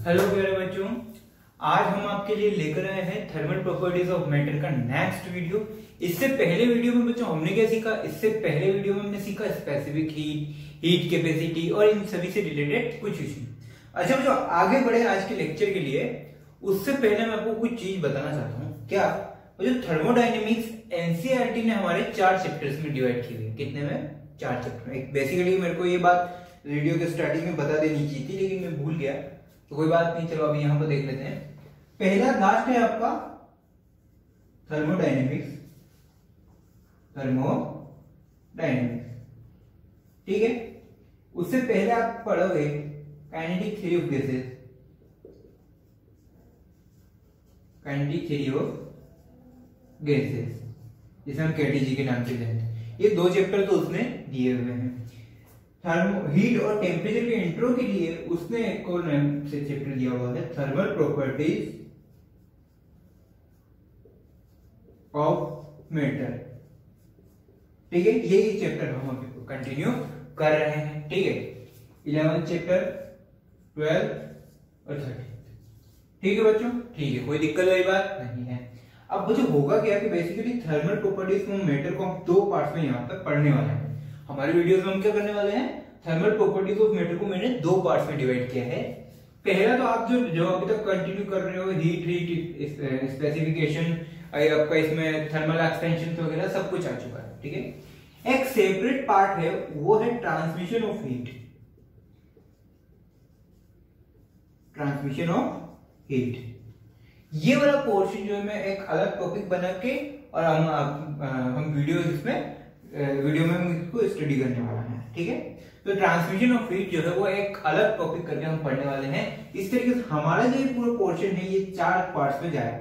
Hello प्यारे बच्चों, आज हम आपके लिए लेकर आए हैं थर्मल प्रॉपर्टीज ऑफ मैटर का नेक्स्ट वीडियो। इससे पहले वीडियो में बच्चों हमने क्या सीखा? इससे पहले वीडियो में हमने सीखा स्पेसिफिक हीट कैपेसिटी और इन सभी से रिलेटेड कुछ इश्यू। अच्छा बच्चों, आगे बढ़े आज के लेक्चर के लिए, उससे पहले मैं आपको कुछ चीज बताना चाहता हूँ। क्या जो थर्मोडायनेमिक्स एनसीईआरटी ने हमारे 4 चैप्टर्स में डिवाइड की हुई है। कितने में? 4 चैप्टर में। बेसिकली मेरे को ये बात वीडियो के स्टार्टिंग में बता देनी चाहिए थी, लेकिन मैं भूल गया, तो कोई बात नहीं। चलो अभी यहां पर देख लेते हैं। पहला लास्ट है आपका थर्मोडायनेमिक्स। ठीक है, उससे पहले आप पढ़ोगे काइनेटिक थ्योरी ऑफ गैसेस, जिसे हम केटीजी के नाम से जानते हैं। ये 2 चैप्टर तो उसने दिए हुए हैं। हीट और टेम्परेचर के इंट्रो के लिए उसने एक और नाम से चैप्टर दिया हुआ है, थर्मल प्रॉपर्टीज ऑफ मैटर। ठीक है, यही चैप्टर हम अभी कंटिन्यू कर रहे हैं। ठीक है, 11th चैप्टर, 12th और 13th। ठीक है बच्चों, ठीक है, कोई दिक्कत वाली बात नहीं है। अब बच्चों होगा क्या कि basically thermal properties of matter को हम 2 पार्ट्स में यहाँ पर पढ़ने वाले हैं। हमारे वीडियोस में हम क्या करने वाले हैं? थर्मल प्रॉपर्टीज ऑफ मैटर को मैंने 2 पार्ट्स में डिवाइड किया है। पहला तो आप जो अभी तक कंटिन्यू कर रहे हो, हीट स्पेसिफिकेशन, आपका इसमें थर्मल एक्सपेंशन वगैरह सब कुछ आ चुका है। ठीक है, एक सेपरेट पार्ट है, वो है ट्रांसमिशन ऑफ हीट। ये वाला पोर्शन जो है मैं एक अलग टॉपिक बना के और हम वीडियो में हम इसको स्टडी करने वाला है। ठीक है, तो ट्रांसमिशन ऑफ हीट जो है वो एक अलग टॉपिक करके हम पढ़ने वाले हैं। इस तरीके से हमारा जो पूरा पोर्शन है ये 4 पार्ट्स में जाएगा।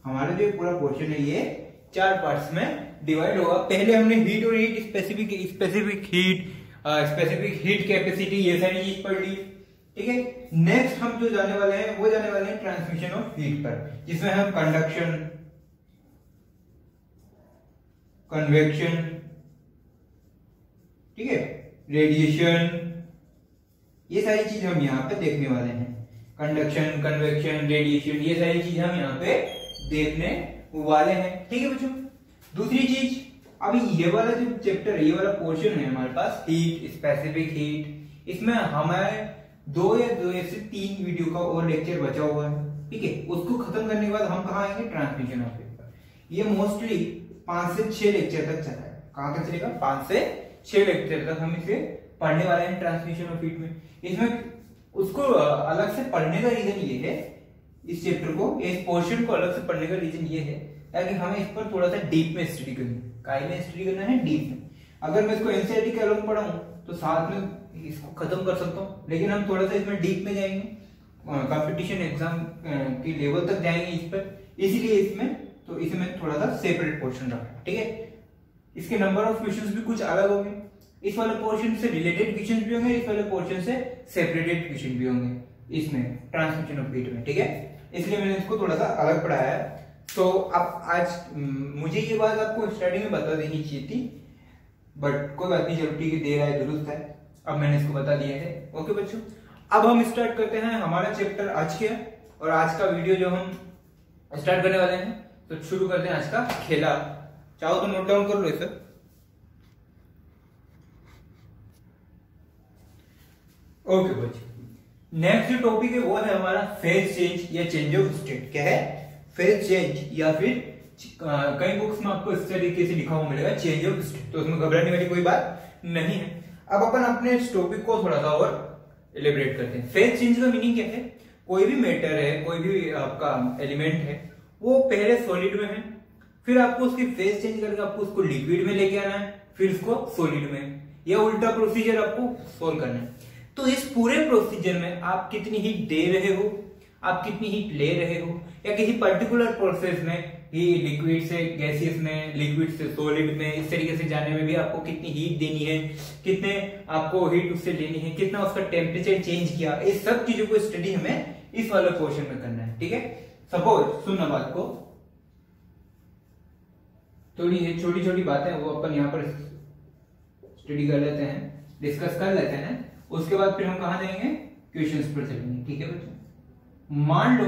हमारा जो पूरा पोर्शन है ये 4 पार्ट्स में डिवाइड होगा। पहले हमने हीट और स्पेसिफिक हीट कैपेसिटी, ये सारी चीज पढ़ ली। ठीक है, नेक्स्ट हम जो जाने वाले हैं ट्रांसमिशन ऑफ हीट पर, जिसमें हम कंडक्शन, कन्वेक्शन, ठीक है, रेडिएशन, ये सारी चीज हम यहाँ पे देखने वाले हैं। कंडक्शन, कन्वेक्शन, रेडिएशन, ये सारी चीज हम यहाँ पे देखने वाले हैं। ठीक है बच्चों, दूसरी चीज, अभी ये वाला जो चैप्टर है, ये वाला पोर्शन है हमारे पास हीट, स्पेसिफिक हीट, इसमें हमारे 2 या से 3 वीडियो का और लेक्चर बचा हुआ है। ठीक है, उसको खत्म करने के बाद हम कहाँ आएंगे? ट्रांसमिशन ऑफ हीट पर। ये मोस्टली 5 से 6 लेक्चर तक चला है। कहां तक चलेगा? 5 से 6 लेक्चर तक हम इसे पढ़ने वाले हैं ट्रांसमिशन ऑफ हीट में। इसमें उसको अलग से पढ़ने का रीजन ये है, इस चैप्टर को, इस पोर्शन को अलग से पढ़ने का रीजन ये है ताकि हमें इस पर थोड़ा सा डीप में स्टडी करना है, डीप में। अगर मैं इसको एनसीईआरटी के अलग पढ़ाऊं तो साथ में इसको खत्म कर सकता हूं, लेकिन हम थोड़ा सा इसमें डीप में जाएंगे, कंपटीशन एग्जाम के लेवल तक जाएंगे इस पर, इसीलिए इसमें थोड़ा सा सेपरेट पोर्शन रखा। ठीक है, इसके नंबर ऑफ क्वेश्चंस भी कुछ अलग होंगे। इस वाले पोर्शन से रिलेटेड क्वेश्चंस भी होंगे, इस वाले पोर्शन से सेपरेटेड क्वेश्चन भी होंगे इसमें ट्रांसमिशन ऑफ हीट में। ठीक है, इसलिए मैंने इसको थोड़ा सा अलग पढ़ाया है। तो अब आज मुझे ये बात आपको स्टार्टिंग में बता देनी चाहिए थी, बट कोई बात नहीं, चलो ठीक है, देर आए दुरुस्त है, अब मैंने इसको बता दिया है। ओके बच्चों, अब हम स्टार्ट करते हैं हमारा चैप्टर आज के, और आज का वीडियो जो हम स्टार्ट करने वाले हैं, तो शुरू करते हैं आज का खेला। चाहो तो नोट डाउन कर लो इसे। ओके बच्चों, नेक्स्ट जो टॉपिक है वो है हमारा फेज चेंज या चेंज ऑफ स्टेट। क्या है? फेज चेंज, या फिर कई बुक्स में आपको इस तरीके से लिखा हुआ मिलेगा चेंज ऑफ स्टेट, तो उसमें घबराने वाली कोई बात नहीं है। अब अपन अपने इस टॉपिक को थोड़ा सा और एलिब्रेट करते हैं। फेज चेंज का मीनिंग क्या है? कोई भी मैटर है, कोई भी आपका एलिमेंट है, वो पहले सॉलिड में है, फिर आपको उसकी फेज चेंज करके आपको उसको लिक्विड में लेके आना है, फिर उसको सॉलिड में, या उल्टा प्रोसीजर आपको सोल्व करना है। तो इस पूरे प्रोसीजर में आप कितनी हीट दे रहे हो, आप कितनी हीट ले रहे हो, या किसी पर्टिकुलर प्रोसेस में ही लिक्विड से गैसियस में, लिक्विड से सॉलिड में, इस तरीके से जाने में भी आपको कितनी हीट देनी है, कितने आपको हीट उससे लेनी है, कितना उसका टेम्परेचर चेंज किया, इस सब चीजों को स्टडी हमें इस वाले पोर्शन में करना है। ठीक है, सपोज सुनना बात को, थोड़ी छोटी छोटी बातें वो अपन यहाँ पर स्टडी कर लेते हैं, डिस्कस कर लेते हैं। उसके बाद फिर हम कहाँ जाएंगे? क्वेश्चंस पर चलेंगे। ठीक है बच्चों, मान लो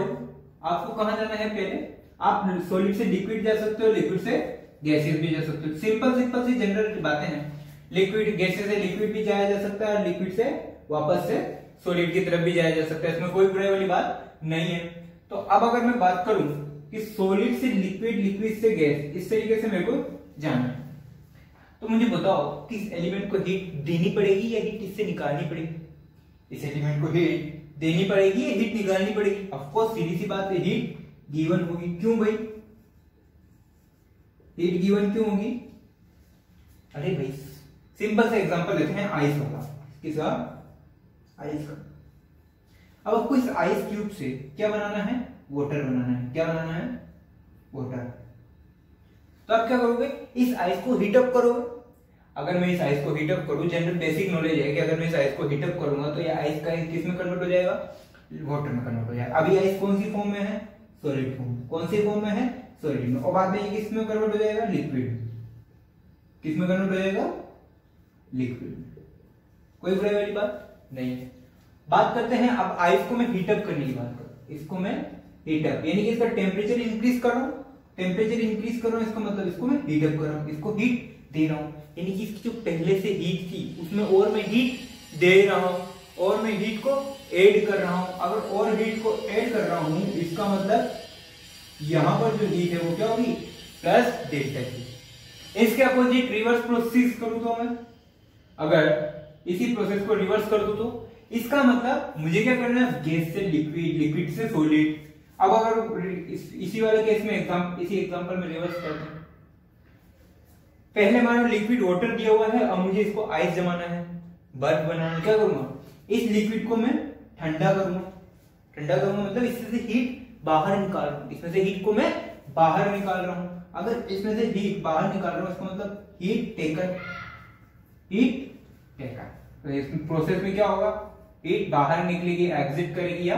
आपको कहां जाना है, पहले आप सॉलिड से लिक्विड जा सकते हो, लिक्विड से गैसेस भी जा सकते हो। सिंपल सी जनरल बातें हैं। लिक्विड गैसेस से लिक्विड भी जाया जा सकता है और लिक्विड से वापस से सॉलिड की तरफ भी जाया जा सकता है, इसमें कोई बुराई वाली बात नहीं है। तो अब अगर मैं बात करूं कि सॉलिड से लिक्विड, लिक्विड से गैस, इस तरीके से मेरे को जाना है, तो मुझे बताओ कि इस एलिमेंट को हीट देनी पड़ेगी या हीट इससे निकालनी पड़ेगी। इस एलिमेंट को हीट देनी पड़ेगी या हीट निकालनी पड़ेगी। ऑफ कोर्स सीधी सी बात है, हीट गिवन होगी। क्यों भाई हीट गिवन क्यों होगी? अरे भाई सिंपल सा एग्जांपल लेते हैं आइस वाला। किसका? आइस का। अब आपको इस आइस क्यूब से क्या बनाना है? वाटर बनाना है। क्या बनाना है? वाटर। तो आप क्या करोगे? इस आइस को हीटअप करोगे। अगर मैं इस आइस को हीटअप करूं, जनरल बेसिक नॉलेज है कि अगर मैं इस आइस को हीटअप करूंगा तो ये आइस का किस में कन्वर्ट हो जाएगा? वाटर में कन्वर्ट हो जाएगा। अभी आइस कौन सी फॉर्म में है? Solid form. कौन सी फॉर्म में है? सॉलिड में। और बाद में ये किस में कन्वर्ट हो जाएगा? लिक्विड। किस में कन्वर्ट हो जाएगा? लिक्विड। कोई बुराई वाली बात नहीं है। बात करते हैं अब आइस को मैं हीटअप करने की बात करूं। इसको मैं हीटअप यानी कि इसका टेम्परेचर इंक्रीज कर रहा हूं। टेम्परेचर इंक्रीज कर रहा हूं, इसका मतलब इसको मैं हीटअप कर रहा हूं, इसको हीट दे रहा हूं। यानी कि इसकी जो पहले से हीट थी उसमें और मैं हीट दे रहा हूं और मैं हीट को ऐड कर रहा हूं। अगर और हीट को ऐड कर रहा हूं, इसका मतलब यहां पर जो हीट है वो क्या होगी? Plus delta T. इसके अपोजिट रिवर्स प्रोसेस करूं तो मैं, अगर इसी प्रोसेस को रिवर्स कर दूं तो इसका मतलब मुझे क्या करना है? गैस से लिक्विड, लिक्विड से सॉलिड। अब अगर इसी वाले केस में इसी एग्जांपल में रिवर्स करते हैं, पहले मान लो लिक्विड वाटर दिया हुआ है, अब मुझे इसको आइस जमाना है, बर्फ बनाना है। क्या करूंगा? इस लिक्विड को मैं ठंडा करूंगा। ठंडा करूंगा मतलब इसमें से हीट बाहर निकाल रहा हूं, इसमें से हीट को मैं बाहर निकाल रहा हूं। अगर इसमें से हीट बाहर निकाल रहा हूं, इसका मतलब हीट टेकन। Heat taken. तो इस प्रोसेस में क्या होगा? हीट बाहर निकलेगी, एग्जिट करेगी, या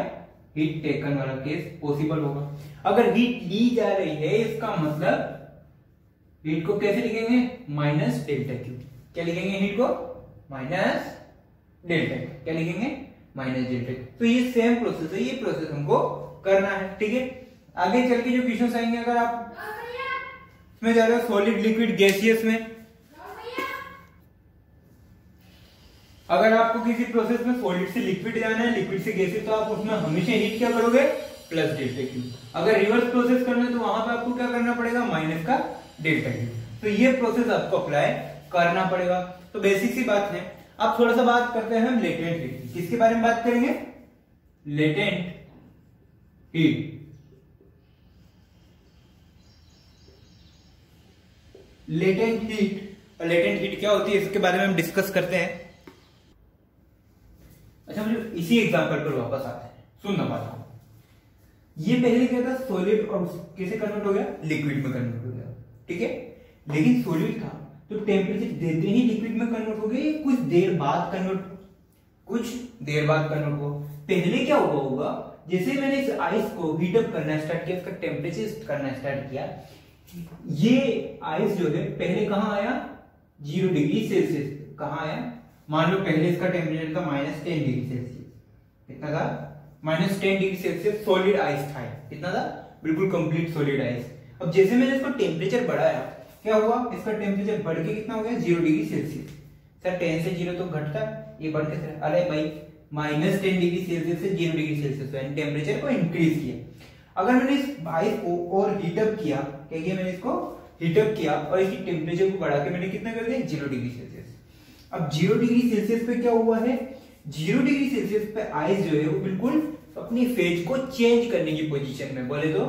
हीट टेकन वाला केस पॉसिबल होगा। अगर हीट ली जा रही है, इसका मतलब हीट को कैसे लिखेंगे? Minus delta Q. क्या लिखेंगे? हीट को माइनस डेल्टा। क्या लिखेंगे? Minus delta. तो ये सेम प्रोसेस है, ये प्रोसेस हमको करना है। ठीक है, आगे चल के जो क्वेश्चन आएंगे, अगर आप इसमें जा रहे हो सॉलिड, लिक्विड, गैसियस में, अगर आपको किसी प्रोसेस में सॉलिड से लिक्विड जाना है, लिक्विड से गैसियस, तो आप उसमें हमेशा हीट क्या करोगे? Plus delta Q. अगर रिवर्स प्रोसेस करना है तो वहां पे आपको क्या करना पड़ेगा? माइनस का डेल्टा क्यू। तो ये प्रोसेस आपको अप्लाई करना पड़ेगा। तो बेसिक सी बात है। अब थोड़ा सा बात करते हैं हम लेटेंट हीट। किसके बारे में बात करेंगे? Latent heat. Latent heat, latent heat क्या होती है इसके बारे में हम डिस्कस करते हैं। अच्छा, मुझे इसी एग्जांपल पर वापस आते हैं, सुनना बात को। ये पहले क्या था? सॉलिड, और कैसे कन्वर्ट हो गया? लिक्विड में कन्वर्ट हो गया। ठीक है, लेकिन सॉलिड था तो टेम्परेचर देते ही लिक्विड में कन्वर्ट हो गया, कुछ देर बाद कन्वर्ट हुआ। पहले क्या हुआ होगा? जैसे मैंने इस आइस को हीटअप करना स्टार्ट किया, इसका टेम्परेचर करना स्टार्ट किया, ये आइस जो है पहले कहां आया? 0 डिग्री सेल्सियस। कहां आया? मान लो पहले इसका टेम्परेचर था -10 डिग्री सेल्सियस। कितना था? -10 डिग्री सेल्सियस सॉलिड आइस था। कितना था? बिल्कुल कंप्लीट सॉलिड आइस। अब जैसे मैंने इसको टेम्परेचर बढ़ाया, क्या हुआ? इसका टेम्परेचर बढ़ के कितना हो गया? 0 डिग्री सेल्सियस। सर 10 से 0 तो घटता है, ये बढ़ के, अरे भाई -10 डिग्री सेल्सियस से 0 डिग्री सेल्सियस, यानी टेम्परेचर को इंक्रीज किया। अगर मैंने इस आइस को और हीटअप किया, क्या किया? मैंने इसको हीटअप किया और इसकी टेम्परेचर को बढ़ा के मैंने कितना कर दिया? 0 डिग्री सेल्सियस। अब 0 डिग्री सेल्सियस पे क्या हुआ है? 0 डिग्री सेल्सियस पे आइस जो है वो बिल्कुल अपनी फेज को चेंज करने की पोजीशन में, बोले तो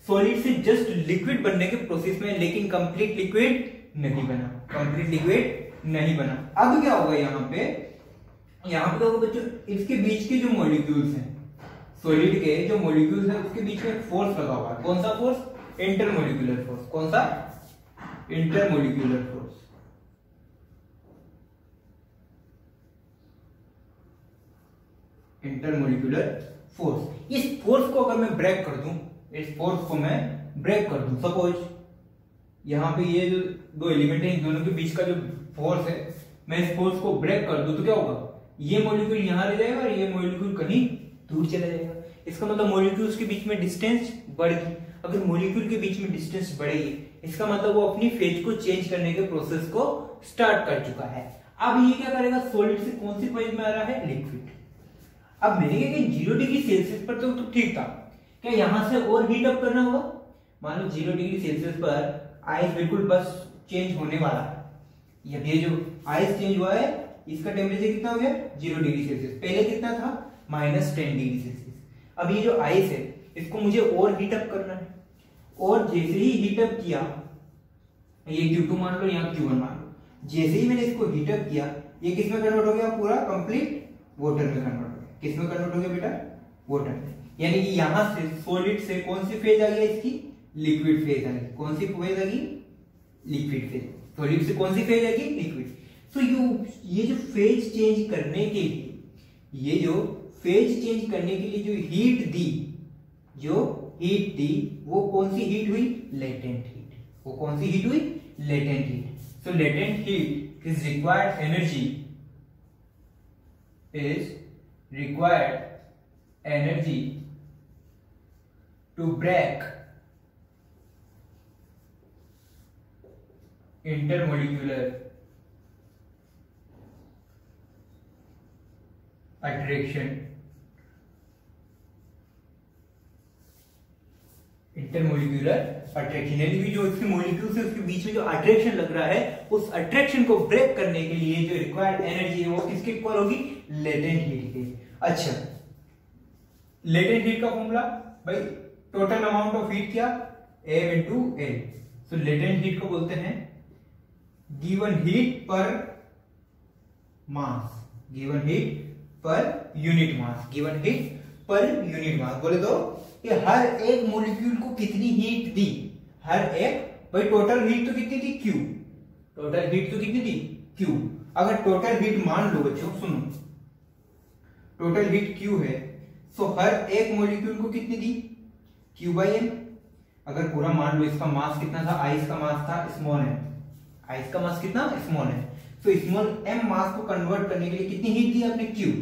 सॉलिड से जस्ट लिक्विड बनने के प्रोसेस में, लेकिन कंप्लीट लिक्विड नहीं बना। कंप्लीट लिक्विड नहीं बना। अब क्या होगा? यहाँ पे तो बच्चों इसके बीच के जो मॉलिक्यूल्स हैं, सॉलिड के जो मॉलिक्यूल्स हैं, उसके बीच में एक फोर्स लगा हुआ है। कौन सा फोर्स? Intermolecular force. कौन सा? Intermolecular force. Intermolecular force. इस फोर्स को अगर मैं ब्रेक कर दूं, सपोज यहां पे ये जो दो एलिमेंट है, इन दोनों के बीच का जो फोर्स है, मैं इस फोर्स को ब्रेक कर दूं तो क्या होगा? ये मॉलिक्यूल यहाँ रह जाएगा और ये मॉलिक्यूल कहीं दूर चला जाएगा। इसका मतलब मॉलिक्यूल्स के बीच में डिस्टेंस बढ़ गई। अगर मॉलिक्यूल के बीच में डिस्टेंस बढ़ेगी इसका मतलब वो अपनी फेज को चेंज करने के प्रोसेस को स्टार्ट कर चुका है। अब ये क्या करेगा, सॉलिड से कौन सी फेज में आ रहा है, लिक्विड। अब मैंने कहा कि 0 डिग्री सेल्सियस पर तो ठीक था, क्या यहां से और हीट अप करना होगा? मान लो 0 डिग्री सेल्सियस पर आइस बिल्कुल बस चेंज होने वाला है। ये जो आइस चेंज हुआ है इसका टेम्परेचर कितना हो गया, 0 डिग्री सेल्सियस। पहले कितना था, -10 डिग्री सेल्सियस। अब ये जो आइस है इसको मुझे और हीट अप करना है, और जैसे ही हीट अप किया, ये Q2 मान लो, यहाँ Q1 मान लो, जैसे ही मैंने इसको हीट अप किया ये किस में कन्वर्ट हो गया, पूरा कंप्लीट वाटर में कन्वर्ट हो गया। किस में कन्वर्ट हो गया बेटा, वाटर में। यानी कि यहां से सॉलिड से कौन सी फेज आ गया इसकी, लिक्विड फेज आ गई। कौन सी फेज आ गई, लिक्विड फेज। सॉलिड से कौन सी फेज आ गई, लिक्विड। तो ये जो फेज चेंज करने के लिए, ये जो फेज चेंज करने के लिए जो हीट दी, वो कौन सी हीट हुई, लेटेंट हीट। वो कौन सी हीट हुई, latent heat. So latent heat is required energy to break intermolecular attraction, यानी कि जो इसके मॉलिक्यूल से उसके बीच में जो अट्रैक्शन लग रहा है, उस अट्रैक्शन को ब्रेक करने के लिए जो रिक्वायर्ड एनर्जी है वो किसके इक्वल होगी, लेटेंट हीट के। अच्छा, लेटेंट हीट का फॉर्मूला भाई, टोटल अमाउंट ऑफ हीट क्या, M into L। So latent heat को बोलते हैं given heat per mass, given heat per unit mass, given heat per unit mass. बोले तो कि हर एक मॉलिक्यूल को कितनी हीट दी, हर एक, भाई टोटल हीट तो कितनी थी, Q। टोटल हीट तो कितनी थी, Q। अगर टोटल हीट मान लो बच्चों, सुनो, टोटल हीट Q है, तो हर एक मॉलिक्यूल को कितनी दी, Q/m। अगर पूरा मान लो इसका मास कितना था, आइस का मास था स्मॉल m, आइस का मास कितना, स्मॉल m। तो स्मॉल m मास को कन्वर्ट करने के लिए कितनी हीट दी आपने, Q।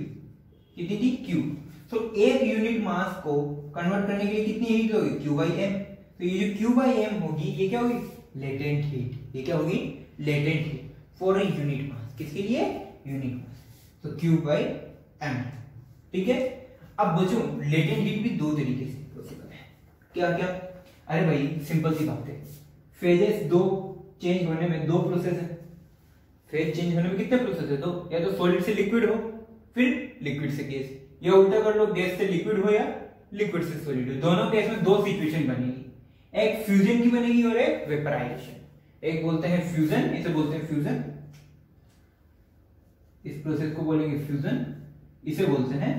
कितनी थी, Q। तो एक यूनिट मास को कन्वर्ट करने के लिए कितनी हीट होगी, Q/m। तो ये जो Q/m होगी ये क्या होगी, लेटेंट हीट। ये क्या होगी, latent heat for a unit mass. किसके लिए, यूनिट मास। तो Q/m, ठीक है। अब बच्चों लेटेंट हीट भी दो तरीके से पॉसिबल है। क्या क्या, अरे भाई सिंपल सी बात है, फेजेस दो चेंज होने में दो प्रोसेस है। फेज चेंज होने में कितने प्रोसेस है, दो। या तो सॉलिड से लिक्विड हो, फिर लिक्विड से गैस, या उल्टा कर लो, गैस से लिक्विड हो या लिक्विड से सॉलिड हो। दोनों केस में दो सिचुएशन बनेगी, एक फ्यूजन की बनेगी और एक वेपराइजेशन। एक बोलते हैं फ्यूजन, इसे बोलते हैं फ्यूजन, इस प्रोसेस को बोलेंगे फ्यूजन, इसे बोलते हैं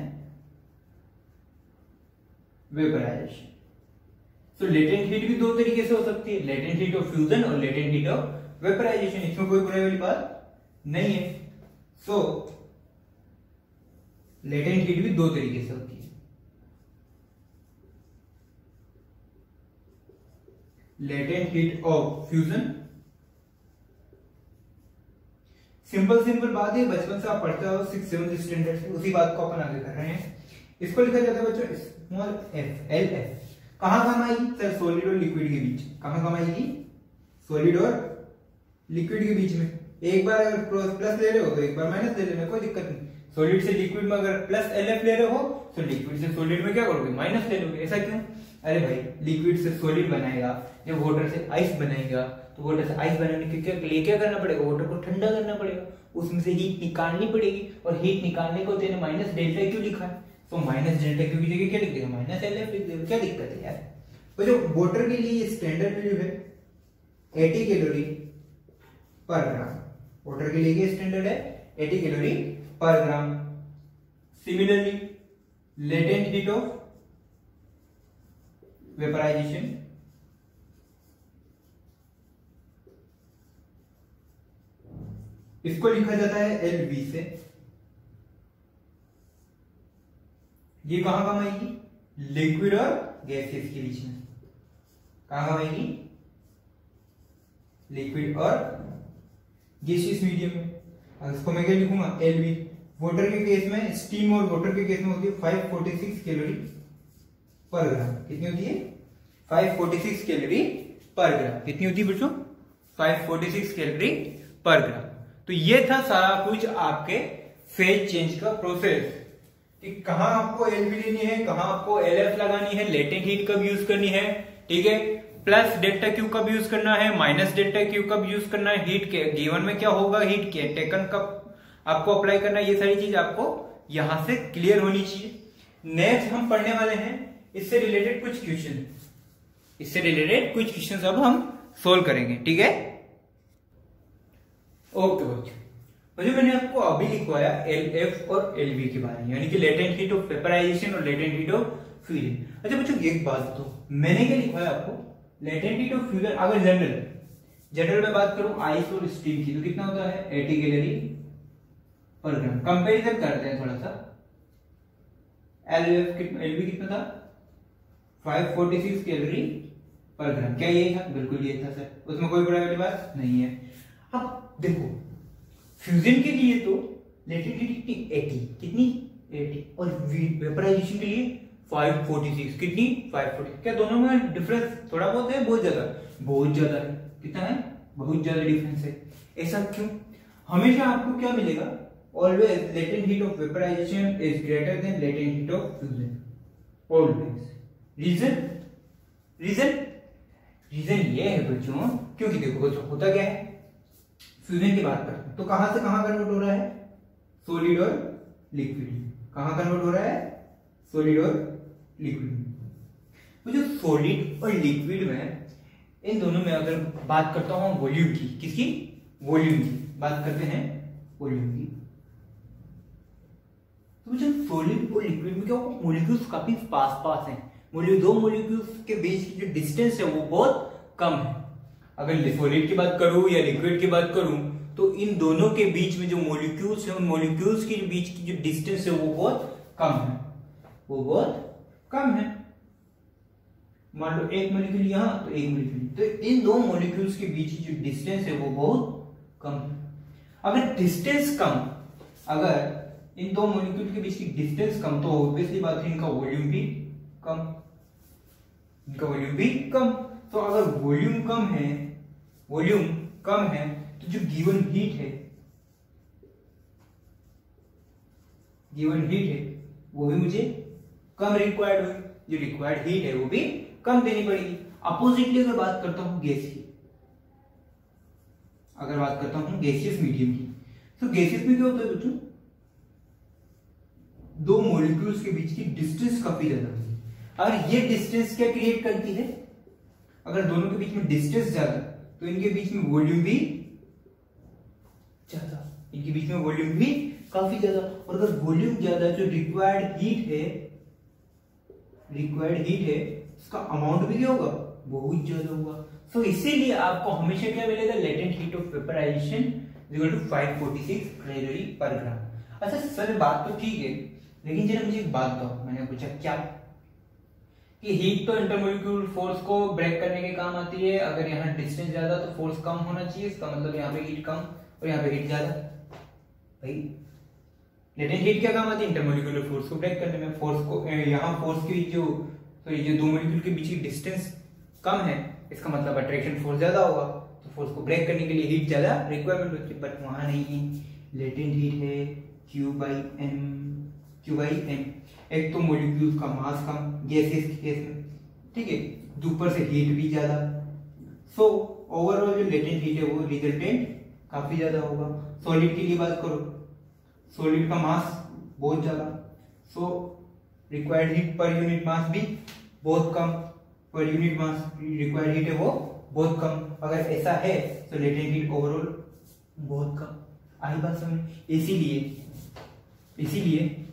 वेपराइजेशन। तो लेटेंट हीट भी दो तरीके से हो सकती है, लेटेंट हीट ऑफ फ्यूजन और लेटेंट हीट ऑफ वेपराइजेशन। इसमें कोई बुराई वाली बात नहीं है। सो लेटेंट हीट भी दो तरीके से होती है, latent heat of fusion. Simple बात है, बचपन से आप पढ़ते हो 6th-7th स्टैंडर्ड से, उसी बात को अपन आगे कर रहे हैं। इसको लिखा जाता है बच्चों स्मॉल f, LF। कहां काम आएगी सर, सॉलिड और लिक्विड के बीच। कहां काम आएगी, सॉलिड और लिक्विड के बीच में। एक बार अगर प्लस ले रहे हो तो एक बार माइनस ले लेना, कोई दिक्कत नहीं। सॉलिड से लिक्विड में अगर प्लस LF ले रहे हो तो लिक्विड से सॉलिड में क्या करोगे, माइनस ले लोगे। ऐसा क्यों, अरे भाई लिक्विड से सॉलिड बनाएगा, जब वाटर से आइस बनाएगा तो वाटर से आइस बनाने के लिए क्या करना पड़ेगा, वाटर को ठंडा करना पड़ेगा, उसमें से हीट निकालनी पड़ेगी। और हीट निकालने को तेने माइनस डेल्टा क्यू लिखा है, तो माइनस डेल्टा क्यू की जगह क्या लिख देगा, माइनस LF लिख देगा। क्या दिक्कत है यार। तो जो वाटर के लिए स्टैंडर्ड वैल्यू है 80 कैलोरी पर ग्राम, वाटर के लिए स्टैंडर्ड है 80 calorie per gram. Similarly latent heat of vaporisation, इसको लिखा जाता है LV से। ये कहां काम आएगी, लिक्विड और गैसेस के बीच में। कहां काम आएगी, लिक्विड और गैसियस मीडियम में। अब इसको मैं क्या लिखूंगा, LV। वाटर के केस में, स्टीम और वाटर के केस में होती है 546 कैलोरी पर ग्राम। कितनी होती है? 546 कैलोरी पर ग्राम। कितनी होती है बच्चों? 546 कैलोरी पर ग्राम। तो ये था सारा कुछ आपके फेज चेंज का प्रोसेस, कि कहां आपको एलवी लेनी है, कहां आपको एलएफ लगानी है, लेटेंट हीट कब यूज करनी है, ठीक है, प्लस डेल्टा क्यू कब यूज करना है, माइनस डेल्टा क्यू कब यूज करना है, हीट के गिवन में क्या होगा, हीट के टेकन कब आपको अप्लाई करना है, ये सारी चीज आपको यहां से क्लियर होनी चाहिए। नेक्स्ट हम पढ़ने वाले हैं इससे रिलेटेड कुछ क्वेश्चन, इससे रिलेटेड कुछ क्वेश्चन अब हम सोल्व करेंगे, ठीक है। ओके बच्चों, मैंने आपको अभी लिखवाया एलएफ और एलवी के बारे में, यानी कि लेटेंट हीट ऑफ वेपराइजेशन और लेटेंट हीट ऑफ फ्यूजन। अच्छा बच्चों एक बात तो मैंने क्या लिखवाया आपको, लेटेंट हीट ऑफ फ्यूजन। अगर जनरल में बात करूं आइस और स्टीम की, तो कितना होता है 80 कैलोरी पर ग्राम। कंपैरिजन करते हैं थोड़ा सा, एलवी कितना था 546 कैलोरी पर ग्राम। क्या ये था? बिल्कुल ये था सर, उसमें कोई बड़ा वाली बात नहीं है। अब देखो फ्यूजन के लिए तो लेटेंट हीट कितनी 80, कितनी 80, और वेपराइजेशन के लिए 546, कितनी 540। क्या दोनों में डिफरेंस थोड़ा बहुत है? बहुत ज्यादा, बहुत ज्यादा है। कितना है? बहुत ज्यादा डिफरेंस है। ऐसा क्यों? हमेशा आपको क्या मिलेगा, always latent heat of vaporisation is greater than latent heat of fusion, always. Reason ये है बच्चों, क्योंकि देखो बच्चों होता क्या है, फ्यूजन की बात करते हैं तो कहां से कहां कन्वर्ट हो रहा है, सॉलिड और लिक्विड। कहां कन्वर्ट हो रहा है? सॉलिड और लिक्विड। तो जो सॉलिड और लिक्विड में, इन दोनों में अगर बात करता हूं वॉल्यूम की, किसकी? वॉल्यूम की बात करते हैं, वॉल्यूम की। तो जो सॉलिड और लिक्विड में क्या होगा, मॉलिक्यूल्स काफी पास हैं। दो मॉलिक्यूल्स के बीच की जो डिस्टेंस है वो बहुत कम है। अगर सॉलिड की बात करूं या लिक्विड की बात करूं, तो इन दोनों के बीच में जो मॉलिक्यूल्स है, उन मॉलिक्यूल्स के बीच की जो डिस्टेंस है वो बहुत कम है, वो बहुत कम है। मान लो एक मॉलिक्यूल यहां तो एक मॉलिक्यूल, तो इन दो मॉलिक्यूल्स के बीच की जो डिस्टेंस है वो बहुत कम है। अगर डिस्टेंस कम, अगर इन दो मॉलिक्यूल के बीच की डिस्टेंस कम, तो ऑब्वियसली बात है इनका वॉल्यूम भी कम, इनका वॉल्यूम भी कम। तो अगर वॉल्यूम कम है तो जो गिवन हीट है वो भी मुझे कम रिक्वायर्ड होगी, जो रिक्वायर्ड हीट है वो भी कम देनी पड़ेगी। अपोजिटली अगर बात करता हूं गैस की, अगर बात करता हूं गैसियस मीडियम की, तो गैसियस में क्या होता है बच्चों, दो मॉलिक्यूल्स के बीच की डिस्टेंस काफी ज्यादा होती है। अगर ये डिस्टेंस क्या क्रिएट करती है, अगर दोनों के बीच में डिस्टेंस ज्यादा तो इनके बीच में वॉल्यूम भी ज्यादा, इनके बीच में वॉल्यूम भी काफी ज्यादा। और अगर वॉल्यूम ज्यादा, जो रिक्वायर्ड हीट है उसका अमाउंट भी क्या होगा, बहुत ज्यादा होगा। तो इसीलिए आपको हमेशा क्या मिलेगा, latent heat of vaporisation equal to 546 calorie per gram. अच्छा सर बात तो ठीक है, लेकिन जरा मुझे एक बात बताओ, मैंने पूछा क्या कि हीट तो इंटरमोलिक्यूलर फोर्स को ब्रेक करने के काम आती है। अगर यहाँ डिस्टेंस ज्यादा तो फोर्स कम होना चाहिए, इसका मतलब यहाँ पे हीट कम और यहाँ पे हीट ज्यादा। भाई लेटेंट हीट क्या काम आती है, इंटरमोलिक्यूलर फोर्स को ब्रेक करने में। फोर्स को यहाँ फोर्स की जो दो मॉलिक्यूल के बीच की डिस्टेंस कम है, इसका मतलब अट्रैक्शन फोर्स ज्यादा होगा, तो फोर्स को ब्रेक करने के लिए हीट ज्यादा रिक्वायरमेंट होती है। बट वहां नहीं है, लेटेंट हीट है Q/m। एक तो मॉलिक्यूल्स का मास कम गैसेस के केस में, ठीक है, ऊपर से हीट भी ज्यादा। सो ओवरऑल जो लेटेंट हीट है वो रिजल्टेंट काफी ज्यादा होगा। सॉलिड के लिए बात करो, सॉलिड का मास बहुत ज्यादा, so required heat per unit मास भी बहुत कम, पर यूनिट मास रिक्वायर्ड हीट है वो बहुत कम। अगर ऐसा है तो लेटेंट हीट ओवरऑल बहुत कम। आई बात समझ? इसीलिए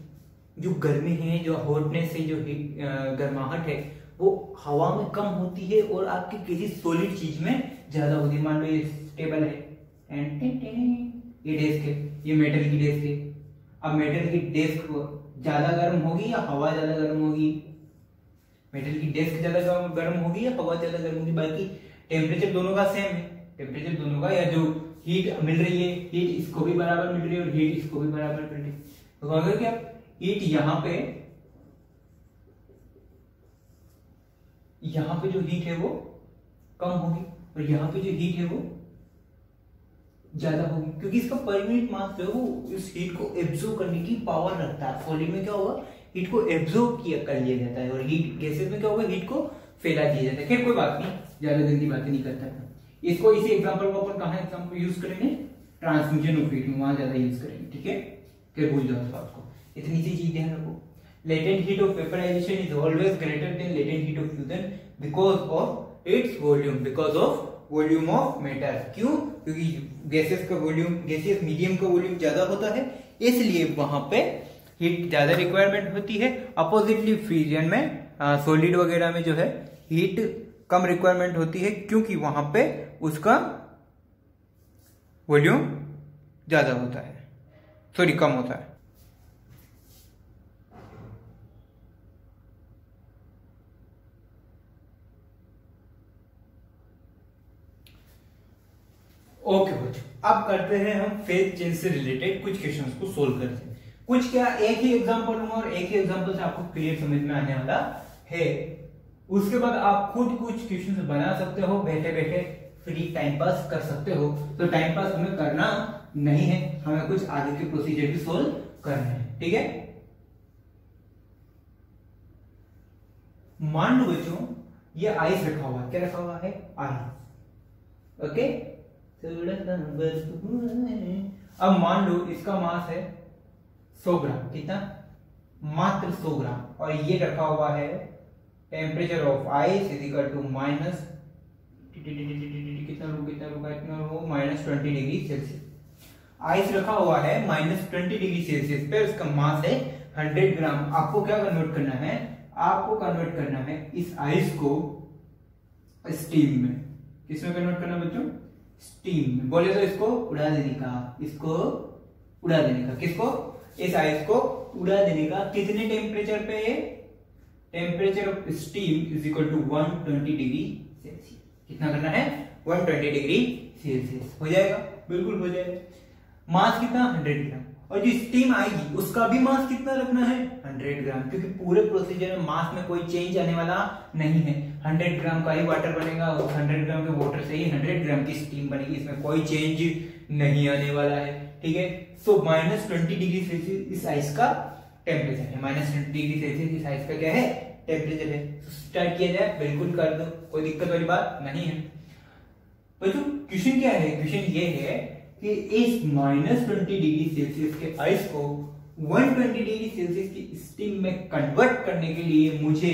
जो गर्मी है, जो हॉटनेस है, जो गर्माहट है, वो हवा में कम होती है और आपकी किसी सॉलिड चीज में ज्यादा होती है। मान लो ये टेबल है एंड ये डेस्क है, ये मेटल की डेस्क है। अब मेटल की डेस्क ज्यादा गर्म होगी या हवा ज्यादा गर्म होगी? मेटल की डेस्क ज्यादा गर्म होगी या हवा ज्यादा गर्म होगी? बाकी टेम्परेचर दोनों का सेम है, टेम्परेचर दोनों का, या जो हीट मिल रही है, हीट इसको भी बराबर मिल रही है और हीट इसको भी बराबर मिल रही है, तो होगा क्या, हीट यहाँ पे जो हीट है वो कम होगी और यहाँ पे जो हीट है वो ज्यादा होगी, क्योंकि इसका पर यूनिट मास जो है वो इस हीट को एब्जॉर्ब करने की पावर रखता है। सॉलिड में क्या होगा, हीट को एब्जॉर्ब किया कर लिया जाता है और हीट गैसेस में क्या होगा, हीट को फैला दिया जाता है। खैर कोई बात नहीं, ज्यादा गंदी बातें नहीं करता है। इसको इसी एग्जांपल को अपन कहां एग्जांपल यूज करेंगे, ट्रांसमिशन ऑफ हीट में, वहां ज्यादा यूज करेंगे, ठीक है। फिर भूल जाओ इस बात को, इतनी सी चीज ध्यान रखो। Latent heat of vaporisation is always greater than latent heat of fusion because of its volume, because of volume of matter. क्यों, क्योंकि गैसेस का वॉल्यूम, गैसियस मीडियम का वॉल्यूम ज्यादा होता है, इसलिए वहां पे हीट ज्यादा रिक्वायरमेंट होती है। अपोजिटली फ्यूजन में, सॉलिड वगैरह में जो है हीट कम रिक्वायरमेंट होती है, क्योंकि वहां पे उसका वॉल्यूम ज्यादा होता है, सॉरी कम होता है। ओके बच्चों, अब करते हैं हम फेज चेंज से रिलेटेड कुछ क्वेश्चंस को सोल्व करते हैं। कुछ क्या, एक ही एग्जांपल लूंगा और एक ही एग्जांपल से आपको क्लियर समझ में आने वाला है। उसके बाद आप खुद कुछ क्वेश्चंस बना सकते हो, बैठे बैठे फ्री टाइम पास कर सकते हो। तो टाइम पास हमें करना नहीं है, हमें कुछ आगे के प्रोसीजर भी सोल्व करना है, ठीक है। मान लो बच्चों ये आइस रखा हुआ है, क्या रखा हुआ है, आइस, ओके। अब मान लो इसका मास है 100 ग्राम, कितना, मात्र 100 ग्राम, और ये रखा हुआ है temperature of ice is equal to minus कितना माइनस 20 डिग्री सेल्सियस। आइस रखा हुआ है माइनस 20 डिग्री सेल्सियस पे, उसका मास है 100 ग्राम। आपको क्या कन्वर्ट करना है, आपको कन्वर्ट करना है इस आइस को स्टीम में। किसमें कन्वर्ट करना बच्चों, स्टीम में। बोले तो इसको उड़ा देने का, इसको उड़ा देने का, किसको, इस आइस को उड़ा देने का। कितने टेम्परेचर पे, temperature of steam is equal to 120 degree Celsius. कितना करना है, 120 डिग्री सेल्सियस। हो जाएगा, बिल्कुल हो जाएगा। मास कितना, 100 ग्राम, और जो स्टीम आएगी उसका भी मास कितना रखना है, 100 ग्राम, क्योंकि पूरे प्रोसीजर में मास में कोई चेंज आने वाला नहीं है। 100 ग्राम का ही वाटर बनेगा, 100 ग्राम के वाटर से ही 100 ग्राम की स्टीम बनेगी, इसमें कोई चेंज नहीं आने वाला है, ठीक है। सो माइनस 20 डिग्री सेल्सियस इस आइस का टेम्परेचर है, माइनस 20 डिग्री सेल्सियस इस आइस का क्या है, टेम्परेचर है। स्टार्ट किया जाए, बिल्कुल कर दो, कोई दिक्कत वाली बात नहीं है। बच्चों क्वेश्चन क्या है, क्वेश्चन ये है कि इस माइनस 20 डिग्री सेल्सियस के आइस को 120 डिग्री सेल्सियस की स्टीम में कन्वर्ट करने के लिए मुझे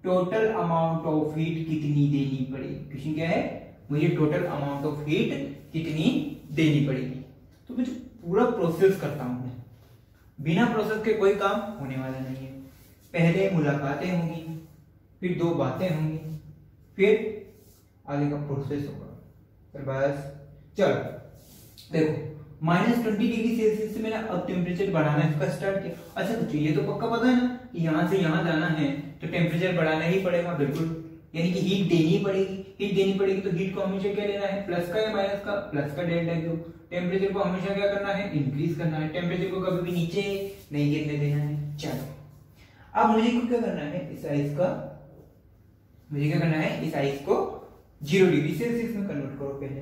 टोटल अमाउंट ऑफ हीट कितनी देनी पड़ेगी। क्वेश्चन क्या है, मुझे टोटल अमाउंट ऑफ हीट कितनी देनी पड़ेगी। तो मुझे पूरा प्रोसेस करता हूं मैं, बिना प्रोसेस के कोई काम होने वाला नहीं है। पहले मुलाकातें होंगी, फिर 2 बातें होंगी, फिर आगे का प्रोसेस होगा। फिर बस चलो देखो, माइनस 20 डिग्री सेल्सियस से मैंने अब टेम्परेचर बढ़ाना इसका स्टार्ट किया। अच्छा तो ये तो पक्का पता है ना कि यहाँ से यहाँ जाना है तो टेम्परेचर बढ़ाना ही पड़ेगा, बिल्कुल, यानी कि हीट देनी पड़ेगी। हीट देनी पड़ेगी तो हीट को हमेशा क्या लेना है, प्लस का या माइनस का, प्लस का डेल्टा क्यू। टेम्परेचर को हमेशा क्या करना है, इंक्रीज करना है, टेम्परेचर को कभी भी नीचे नहीं गिरने देना है। चलो अब मुझे क्या करना है, इस आइस का, मुझे क्या करना है, इस आइस को 0 डिग्री सेल्सियस में कन्वर्ट करो पहले।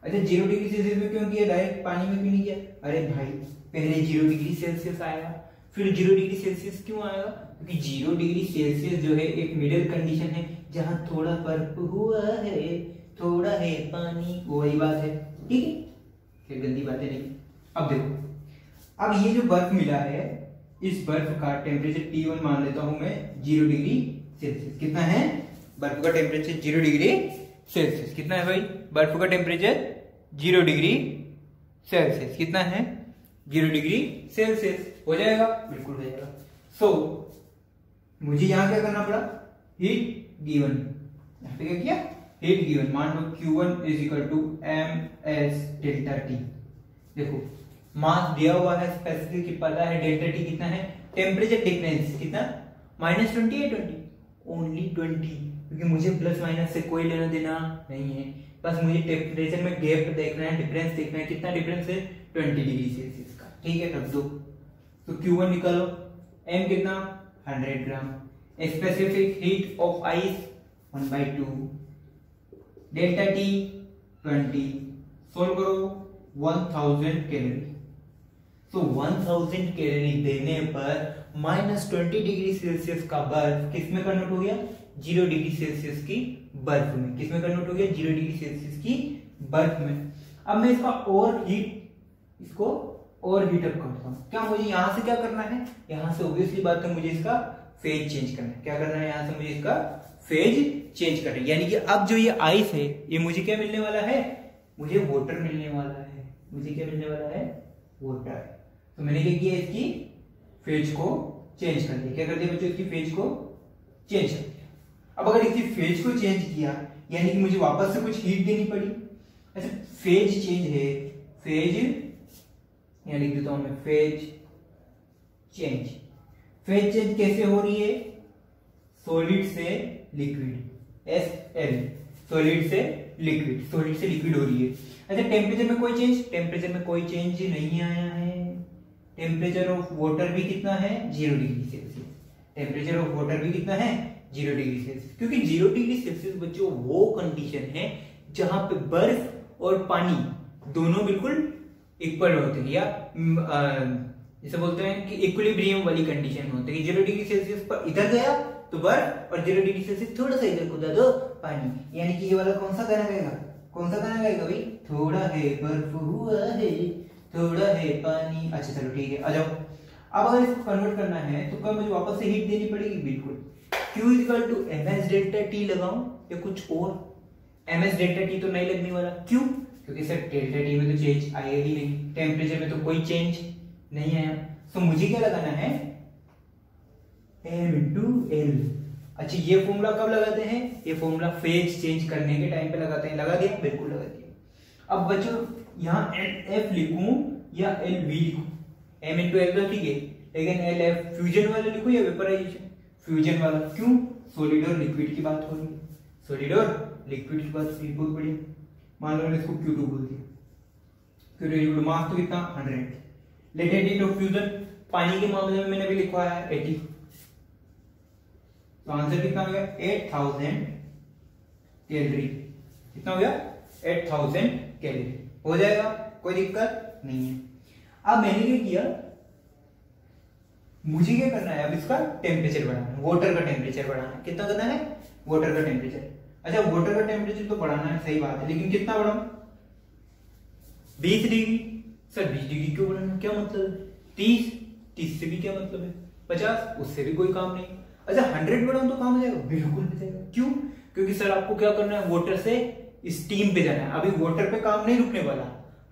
अच्छा 0 डिग्री सेल्सियस में क्यों किया, डायरेक्ट पानी में क्यों नहीं किया, अरे भाई पहले 0 डिग्री सेल्सियस आएगा, फिर 0 डिग्री सेल्सियस क्यों आएगा, क्योंकि 0 डिग्री सेल्सियस जो है एक मिडिल कंडीशन है, जहां थोड़ा बर्फ हुआ है, थोड़ा है पानी, वही बात है, ठीक है, फिर गंदी बातें नहीं। अब देखो, अब ये जो बर्फ मिला है, इस बर्फ का टेम्परेचर T1 मान लेता हूं मैं 0 डिग्री सेल्सियस। कितना है, बर्फ का टेम्परेचर 0 डिग्री सेल्सियस। कितना है भाई, बर्फ का टेम्परेचर 0 डिग्री सेल्सियस। कितना है, 0 डिग्री सेल्सियस। हो जाएगा, बिल्कुल हो जाएगा। सो मुझे यहां क्या करना पड़ा, हीट गिवन, यहां पे क्या किया, हीट गिवन। मान लो Q1 is equal to ms delta T. देखो मास दिया हुआ है, स्पेसिफिक पता है डेल्टा टी कितना है, टेम्परेचर डिफरेंस कितना, माइनस 20 या 20, ओनली 20, क्योंकि मुझे प्लस माइनस से कोई लेना देना नहीं है। बस मुझे टेम्परेचर में गैप देखना है, डिफरेंस देखना है, कितना डिफरेंस है 20 डिग्री सेल्सियस का। ठीक है, रख दो। तो Q1 निकालो, M कितना 100 gram, specific heat of ice 1/2, delta T 20, solve करो 1000 कैलोरी। तो 1000 कैलोरी देने पर -20 डिग्री सेल्सियस का बर्फ किस में कन्वर्ट हो गया, 0 डिग्री सेल्सियस की बर्फ में। किस में कन्वर्ट हो गया, 0 डिग्री सेल्सियस की बर्फ में। अब मैं इसको और हीटअप करता हूं। क्या मुझे यहां से क्या करना है, यहां से ऑब्वियसली बात है मुझे इसका फेज चेंज करना है। क्या करना है, यहां से मुझे इसका फेज चेंज करना है। यानी कि अब जो ये आइस है ये मुझे क्या मिलने वाला है, मुझे वाटर मिलने वाला है। मुझे क्या मिलने वाला है, वाटर। तो मैंने क्या किया, इसकी फेज को चेंज कर दिया। क्या कर दिया बच्चों, इसकी फेज को चेंज कर दिया। अब अगर इसकी फेज को चेंज किया यानी कि मुझे वापस से कुछ हीट देनी पड़ी। अच्छा, फेज चेंज है, फेज यहां लिख देता हूं मैं, फेज चेंज। फेज चेंज कैसे हो रही है, सॉलिड से लिक्विड, SL, सॉलिड से लिक्विड, सॉलिड से लिक्विड हो रही है। अच्छा, टेम्परेचर में कोई चेंज, टेम्परेचर में कोई चेंज नहीं आया है। टेम्परेचर ऑफ वाटर भी कितना है, 0 degree Celsius. Temperature of water भी कितना है, 0 डिग्री सेल्सियस। क्योंकि 0 डिग्री सेल्सियस बच्चों वो कंडीशन है जहां पे बर्फ और पानी दोनों बिल्कुल इक्वल होते हैं, या जैसे बोलते हैं कि इक्विलिब्रियम वाली कंडीशन होती है। 0 डिग्री सेल्सियस पर इधर गया तो बर्फ, और 0 डिग्री सेल्सियस थोड़ा सा इधर कूदा तो पानी। यानी कि ये वाला कौन सा गाना गाएगा, कौन सा गाना गाएगा भाई, थोड़ा है बर्फ हुआ है, थोड़ा है पानी। अच्छा चलो ठीक है, आ जाओ। अब अगर इसको कन्वर्ट करना है तो क्या मुझे वापस से हीट देनी पड़ेगी, बिल्कुल। Q = ms डेल्टा T लगाऊं या कुछ और, ms डेल्टा T तो नहीं लगने वाला। क्यों, क्योंकि सर डेल्टा T में तो चेंज आएगा ही नहीं, टेम्परेचर में तो कोई चेंज नहीं आया। तो मुझे क्या लगाना है, m × L। अच्छा, ये फॉर्मूला कब लगाते हैं, ये फॉर्मूला फेज चेंज करने के टाइम पे लगाते हैं। लगा दिया, बिल्कुल लगा दिया। अब बच्चों यहाँ LF लिखूं या LV लिखूं, m × L तो ठीक है, लेकिन LF फ्यूजन वाला लिखूं या वेपराइजेशन, फ्यूजन वाला। क्यों, सॉलिड और लिक्विड की बात हो रही है, सॉलिड और लिक्विड की बात हो रही है, बहुत बढ़िया। मान लो मैंने इसको Q2 बोल दिया। Q2 मास तो कितना 100। लेटेंट हीट ऑफ फ्यूजन, पानी के मामले में मैंने भी लिखवा है 80। तो आंसर कितना हो गया, 8000 कैलोरी। कितना हो गया, 8000 कैलोरी। हो जाएगा, कोई दिक्कत नहीं है। अब मैंने क्या किया, मुझे क्या करना है, अब इसका टेम्परेचर बढ़ाना है, वाटर का टेम्परेचर बढ़ाना है। कितना करना है, वाटर का टेम्परेचर। अच्छा, वाटर का टेम्परेचर तो बढ़ाना है, सही बात है, लेकिन कितना बढ़ाऊं, 20 डिग्री। सर 20 डिग्री क्यों बढ़ाना, क्या मतलब, 30 से भी क्या मतलब है, 50, उससे भी कोई काम नहीं। अच्छा, 100 बढ़ाऊं तो काम हो जाएगा, बिल्कुल हो जाएगा। क्यों, क्योंकि सर आपको क्या करना है, वाटर से स्टीम पे जाना है। अभी वाटर पे काम नहीं रुकने वाला,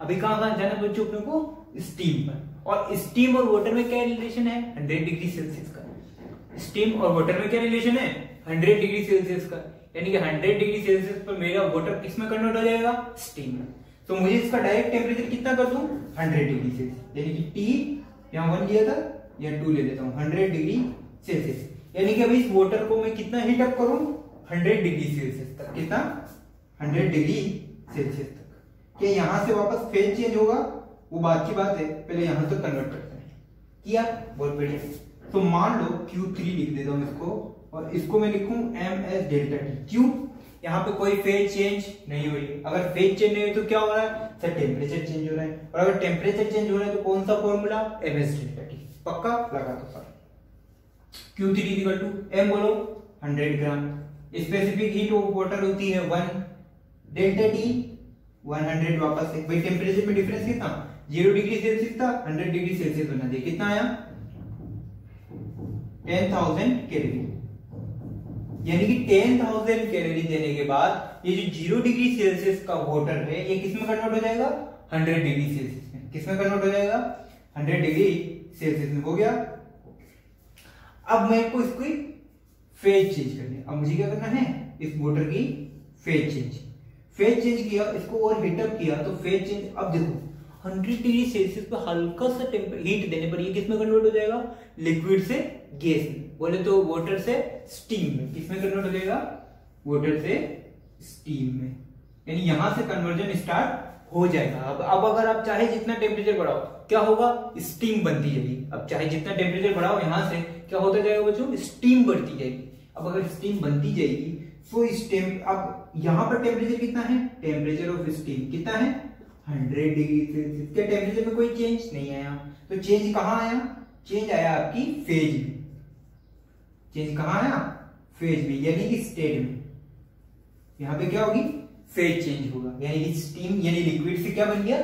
अभी कहां जाना है बच्चों अपने को, स्टीम पर। और स्टीम और वाटर में क्या रिलेशन है, 100 डिग्री सेल्सियस का। स्टीम और वाटर में क्या रिलेशन है, 100 डिग्री सेल्सियस का। यानी कि 100 डिग्री सेल्सियस पर मेरा वाटर किस में कन्वर्ट हो जाएगा, स्टीम में। तो मुझे इसका डायरेक्ट टेम्परेचर कितना कर दूं, 100 डिग्री सेल्सियस। यानी कि T यहाँ 1 लिया था, या 2 ले लेता हूँ, 100 डिग्री सेल्सियस। यानी कि अभी इस वाटर को मैं कितना हीट अप करूं, 100 डिग्री सेल्सियस तक। कितना, 100 डिग्री सेल्सियस तक। क्या यहां से वापस फेज चेंज होगा, वो बात की बात है, पहले यहां तक कन्वर्ट करते हैं। किया, बहुत बढ़िया। तो मान लो Q3 लिख देता हूं इसको, और इसको मैं लिखूं ms डेल्टा T। क्यों, यहाँ पे कोई फेज चेंज नहीं हो रही है। अगर फेज चेंज नहीं हुई तो क्या हो रहा है, सर टेम्परेचर चेंज हो रहा है। और अगर टेम्परेचर चेंज हो रहा है तो कौन सा फॉर्मूला, ms डेल्टा T। पक्का लगा दो सर। Q3 = m बोलो 100 gram, specific heat of water होती है 1, डेल्टा T 100। वापस से भाई टेम्परेचर में डिफरेंस कितना, 0 डिग्री सेल्सियस था, 100 डिग्री सेल्सियस बना दिया। कितना आया, 10,000 कैलोरी। यानी कि 10,000 कैलोरी देने के बाद ये जो 0 डिग्री सेल्सियस का वाटर है ये किस में कन्वर्ट हो जाएगा, 100 डिग्री सेल्सियस में। किस में कन्वर्ट हो जाएगा, 100 डिग्री सेल्सियस में। हो गया। अब मैं को इसकी फेज चेंज करनी है। अब मुझे क्या करना है, इस वाटर की फेज चेंज। फेज चेंज किया, इसको और हीटअप किया तो फेज चेंज। अब देखो 100 डिग्री सेल्सियस पे हल्का सा हीट देने पर ये किस में कन्वर्ट हो जाएगा, लिक्विड से गैस में। बोले तो वाटर से स्टीम में। किस में कन्वर्ट हो जाएगा, वाटर से स्टीम में। यानी यहां से कन्वर्जन स्टार्ट हो जाएगा। अब अगर आप चाहे जितना टेम्परेचर बढ़ाओ क्या होगा, स्टीम बनती जाएगी। अब चाहे जितना टेम्परेचर बढ़ाओ यहां से क्या होता जाएगा बच्चों, स्टीम बढ़ती जाएगी। अब अगर स्टीम बनती जाएगी तो अब यहां पर टेम्परेचर कितना है, टेम्परेचर ऑफ स्टीम कितना है 100 डिग्री सेल्सियस। क्या टेम्परेचर में कोई चेंज नहीं आया, तो चेंज कहां आया, चेंज आया आपकी फेज में। चेंज कहां आया, फेज में, यानी कि स्टेट में। यहां पे क्या होगी, फेज चेंज होगा, यानी कि स्टीम यानी लिक्विड से क्या बन गया,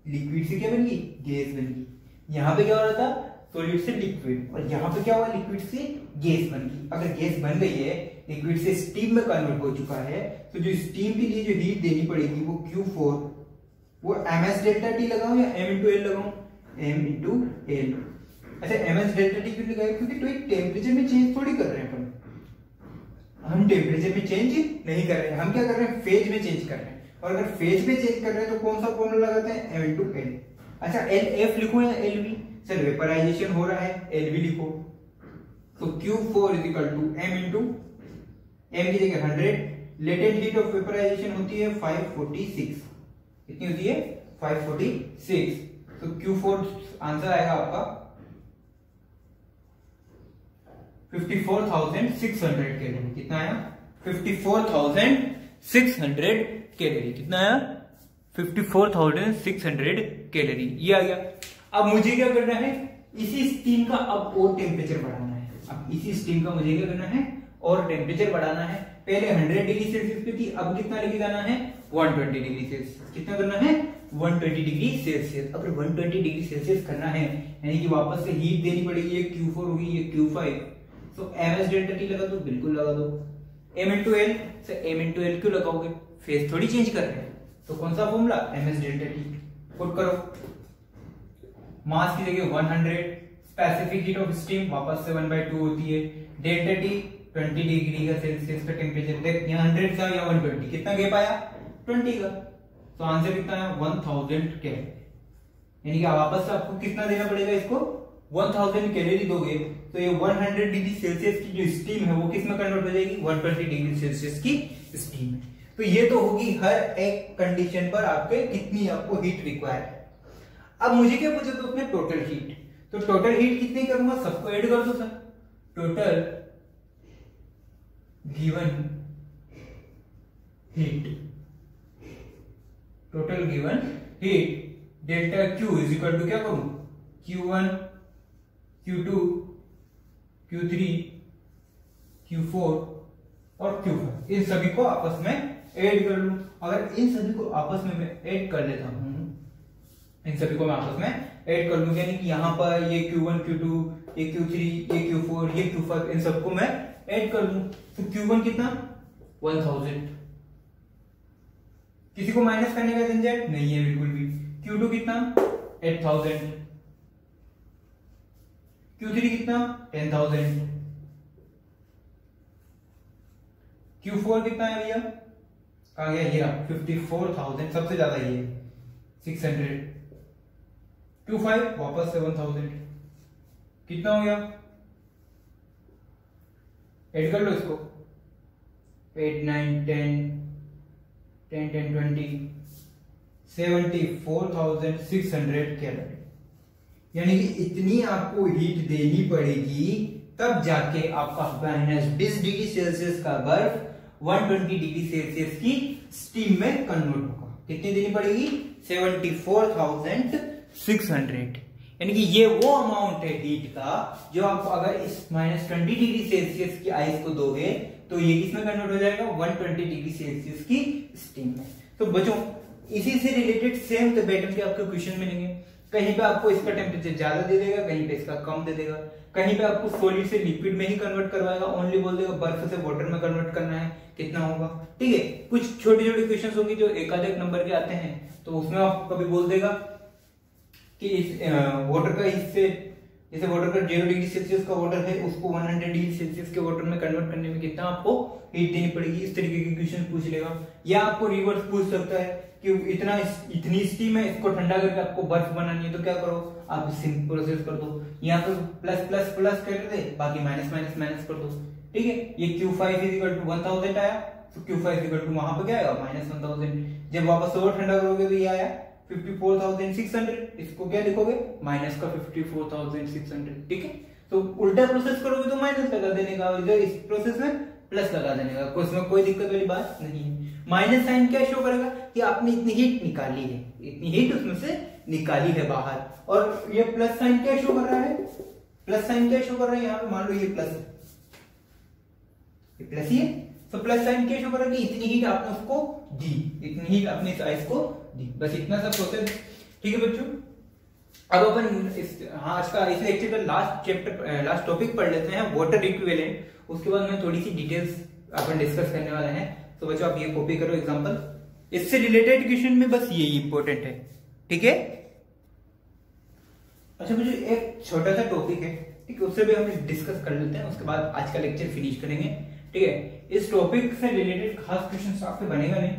लिक्विड से क्या बन गई, गैस बन गई। यहां पे क्या हो रहा था, सॉलिड से लिक्विड, और यहां पे क्या हुआ, लिक्विड से गैस बन गई। अगर गैस बन गई है, लिक्विड से स्टीम में कन्वर्ट हो चुका है, तो जो स्टीम के लिए जो हीट देनी पड़ेगी वो Q4, वो ms डेल्टा टी लगाऊं या m इंटू एल लगाऊं, m इंटू एल। अच्छा ms डेल्टा टी क्यों लगाया, क्योंकि तो एक टेम्परेचर में चेंज थोड़ी कर रहे हैं हम टेम्परेचर में चेंज नहीं कर रहे हैं, हम क्या कर रहे हैं, फेज में चेंज कर रहे हैं। और अगर फेज में चेंज कर रहे हैं तो कौन सा फॉर्मूला लगाते हैं, m इंटू एल। अच्छा एल एफ लिखो या एल वी, सर वेपराइजेशन हो रहा है, एल वी लिखो, तो Q4 is equal to m into m की जगह 100, लेटेंट हीट ऑफ वेपराइजेशन होती है 546, कितनी होती है 546, तो Q4 आंसर आएगा आपका 54,600 कैलोरी। कितना आया, 54,600 कैलोरी। कितना आया, 54,600 कैलोरी, ये आ गया। अब मुझे क्या करना है, इसी स्टीम का अब और टेम्परेचर बढ़ाना है। अब इसी स्टीम का मुझे क्या करना है, और टेम्परेचर बढ़ाना है। पहले 100 डिग्री सेल्सियस पे थी, अब कितना लेके जाना है, 120 डिग्री सेल्सियस। कितना करना है, 120 डिग्री सेल्सियस। अगर 120 डिग्री सेल्सियस करना है, यानी कि वापस से हीट देनी पड़ेगी, ये Q4 होगी, ये Q5, तो ms डेल्टा टी लगा दो, बिल्कुल लगा दो। m इंटू एल, से m इंटू एल क्यों लगाओगे, फेज थोड़ी चेंज कर रहे हैं, तो कौन सा formula, ms delta T. Put करो, मास की जगह 100, स्पेसिफिक हीट ऑफ स्टीम वापस से 1/2 होती है, डेल्टा टी 20 डिग्री का सेल्सियस का टेम्परेचर। देख यहाँ 100 था या 120, कितना गैप आया, 20 का, तो आंसर कितना है 1000 कैलोरी। यानी कि वापस से आपको कितना देना पड़ेगा, इसको 1000 कैलोरी दोगे तो ये 100 डिग्री सेल्सियस की जो स्टीम है वो किस में कन्वर्ट हो जाएगी, 120 डिग्री सेल्सियस की स्टीम में। तो ये तो होगी हर एक कंडीशन पर आपके कितनी आपको हीट रिक्वायर है। अब मुझे क्या पूछा, तो अपने टोटल हीट, तो टोटल हीट कितनी करूंगा, सबको ऐड कर दो sir. Total given heat, total given heat delta Q is equal to क्या करूं, Q1 Q2 Q3 Q4 और Q5, इन सभी को आपस में ऐड कर लूं। अगर इन सभी को आपस में मैं ऐड कर लेता हूं, इन सभी को मैं आपस में ऐड कर लूं, यानी कि यहां पर ये Q1 Q2 ये Q3 ये Q4 ये Q5, इन सबको मैं ऐड कर लूं, तो Q1 कितना 1000, किसी को माइनस करने का झंझट नहीं है बिल्कुल भी। Q2 कितना 8000, Q3 कितना 10,000, Q4 कितना है भैया, कहा गया ये 54,000, सबसे ज्यादा ये 600, Q5 वापस से 1000, कितना हो गया, ऐड कर लो इसको, 8 9 10 10 10 20 74,600 कैलोरी। यानी कि इतनी आपको हीट देनी पड़ेगी तब जाके आपका -20 डिग्री सेल्सियस का बर्फ 120 डिग्री सेल्सियस की स्टीम में कन्वर्ट होगा। कितनी देनी पड़ेगी, 74,600। यानी कि ये वो अमाउंट है हीट का जो आप अगर इस -20 डिग्री सेल्सियस की आइस को दोगे तो ये किसमें कन्वर्ट हो जाएगा, 120 डिग्री सेल्सियस की स्टीम में। तो बच्चों इसी से रिलेटेड सेम पैटर्न के आपके क्वेश्चन मिलेंगे। कहीं पे आपको इसका टेम्परेचर ज्यादा दे देगा, कहीं पे इसका कम दे देगा, कहीं पे आपको सॉलिड से लिक्विड में ही कन्वर्ट करवाएगा, ओनली बोल देगा बर्फ से वाटर में कन्वर्ट करना है, कितना होगा। ठीक है, कुछ छोटे छोटे क्वेश्चन होंगे जो एकाधिक नंबर के आते हैं, तो उसमें आपको कभी बोल देगा कि इस वाटर का इससे जैसे वाटर का 0 डिग्री सेल्सियस का वाटर है उसको 100 डिग्री सेल्सियस के वाटर में कन्वर्ट करने में कितना आपको हीट देनी पड़ेगी, इस तरीके के क्वेश्चन पूछ लेगा। या आपको रिवर्स पूछ सकता है कि इतनी स्टीम है, इसको ठंडा करके आपको बर्फ बनानी है, तो क्या करो आप सिंपल प्रोसेस कर दो, यहाँ तो प्लस कर दे, बाकी माइनस कर दो। ठीक है, ये Q5 = 1000 आया, तो Q5 इक्वल टू वहां पे क्या आएगा -1000। जब वापस और ठंडा करोगे तो ये आया 54,600, इसको क्या लिखोगे माइनस का 54,600। ठीक है, तो उल्टा प्रोसेस करोगे तो माइनस लगा देने का, इधर इस प्रोसेस में प्लस लगा देने का, उसमें कोई दिक्कत वाली बात नहीं है। माइनस साइन क्या शो करेगा कि आपने इतनी हीट निकाली है, इतनी हीट उसमें से निकाली है बाहर। और ये प्लस साइन क्या शो कर रहा है, प्लस साइन क्या शो कर रहा है, यहाँ पे मान लो ये प्लस है, ये प्लस ही है, तो प्लस साइन क्या शो कर रहा है कि इतनी हीट आपने उसको दी, इतनी हीट अपने साइज को दी, बस इतना सा प्रोसेस। ठीक है बच्चों, अब अपन आज का इस लेक्चर का लास्ट टॉपिक पढ़ लेते हैं, वाटर इक्विवेलेंट। उसके बाद में थोड़ी सी डिटेल्स अपन डिस्कस करने वाले हैं। तो बच्चों आप ये कॉपी करो एग्जांपल, इससे रिलेटेड क्वेश्चन में बस ये इंपॉर्टेंट है। ठीक है, अच्छा बच्चों एक छोटा सा टॉपिक है, ठीक है, उससे भी हम डिस्कस कर लेते हैं, उसके बाद आज का लेक्चर फिनिश करेंगे। ठीक है, इस टॉपिक से रिलेटेड खास क्वेश्चन आपके बनेगा नहीं,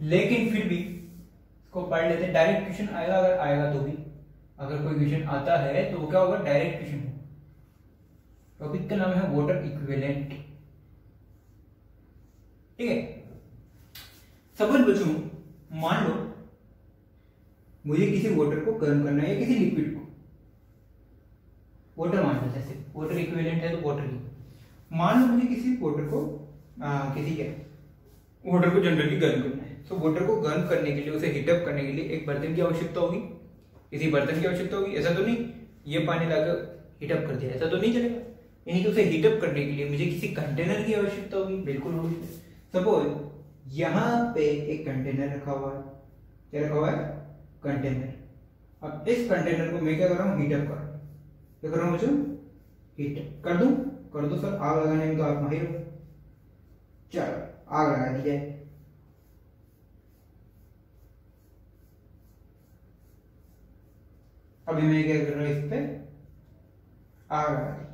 लेकिन फिर भी इसको पढ़ लेते हैं। डायरेक्ट क्वेश्चन आएगा, अगर आएगा तो भी, अगर कोई क्वेश्चन आता है तो वो क्या होगा, डायरेक्ट क्वेश्चन। टॉपिक का नाम है वाटर इक्विवेलेंट। ठीक है, सपोज बच्चों मान लो मुझे किसी वाटर को गर्म करना है या किसी लिक्विड को, वाटर मान लो, जैसे वाटर इक्विवेलेंट है तो वाटर ही मान लो, मुझे किसी वाटर को वाटर को जनरली गर्म करना है। तो वाटर को गर्म करने के लिए, उसे हीटअप करने के लिए एक बर्तन की आवश्यकता होगी, किसी बर्तन की आवश्यकता होगी। ऐसा तो नहीं ये पानी लाकर हीटअप कर दिया, ऐसा तो नहीं चलेगा, यानी कि उसे हीटअप करने के लिए मुझे किसी कंटेनर की आवश्यकता होगी, बिल्कुल होगी। सपोज यहाँ पे एक कंटेनर रखा हुआ है, क्या रखा हुआ है, कंटेनर। अब इस कंटेनर को मैं क्या कर रहा हूँ, हीटअप कर रहा हूँ। क्या कर रहा हूँ बच्चों, हीटअप कर दो सर, आग लगाने में तो आप माहिर हो, चलो आग लगा दी जाए। अभी मैं क्या कर रहा हूं, इस पे आग लगा दी।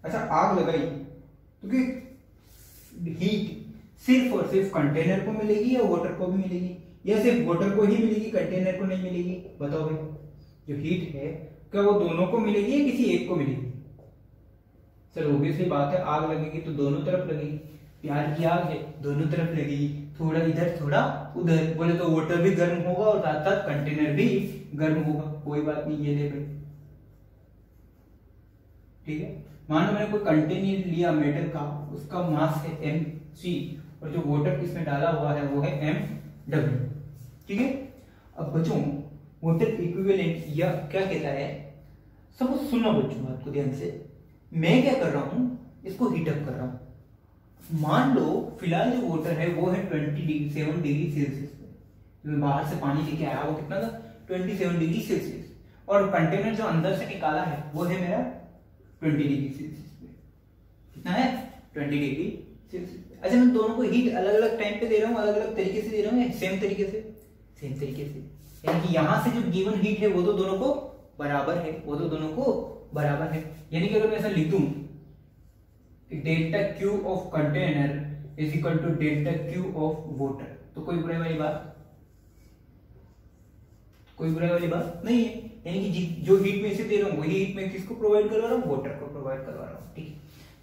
अच्छा आग लगाई तो हीट सिर्फ और सिर्फ कंटेनर को मिलेगी या वाटर को भी मिलेगी, या सिर्फ वाटर को ही मिलेगी कंटेनर को नहीं मिलेगी, बताओ भाई। जो हीट है क्या वो दोनों को मिलेगी या किसी एक को मिलेगी? सर ऑब्वियसली बात है, आग लगेगी तो दोनों तरफ लगेगी, प्यार की आग है दोनों तरफ लगेगी, थोड़ा इधर थोड़ा उधर, बोले तो वाटर भी गर्म होगा और साथ साथ कंटेनर भी गर्म होगा, कोई बात नहीं, ये ले भाई। ठीक है, मान लो मैंने कोई कंटेनर लिया मेटल का, उसका मास है mc और जो वाटर इसमें डाला हुआ है वो है mw। ठीक है, अब बच्चों वाटर इक्विवेलेंट या क्या कहता है, सब सुनना बच्चों बात को ध्यान से। मैं क्या कर रहा हूं, इसको हीटअप कर रहा हूं। मान लो फिलहाल जो वाटर है वो है 27 डिग्री सेल्सियस पे, जो बाहर से पानी लेके आया वो कितना था, 27 डिग्री सेल्सियस, और कंटेनर जो अंदर से निकाला है वो है मेरा 20 डिग्री सेल्सियस पे। कितना है, 20 डिग्री सेल्सियस। अच्छा मैं दोनों को हीट अलग अलग टाइम पे दे रहा हूँ, अलग अलग तरीके से दे रहा हूँ, सेम तरीके से, सेम तरीके से, यानी कि यहाँ से जो गिवन हीट है वो तो दोनों को बराबर है, वो तो दोनों को बराबर है। यानी कि अगर मैं ऐसा लिख दूं, delta Q of container is equal to delta Q of water, तो कोई बुराई वाली बात, कोई बुराई वाली बात नहीं है। यानी कि जो हीट में इसे दे रहा हूं वही हीट में किसको प्रोवाइड करवा रहा हूं, वाटर को प्रोवाइड करवा रहा हूं। ठीक है,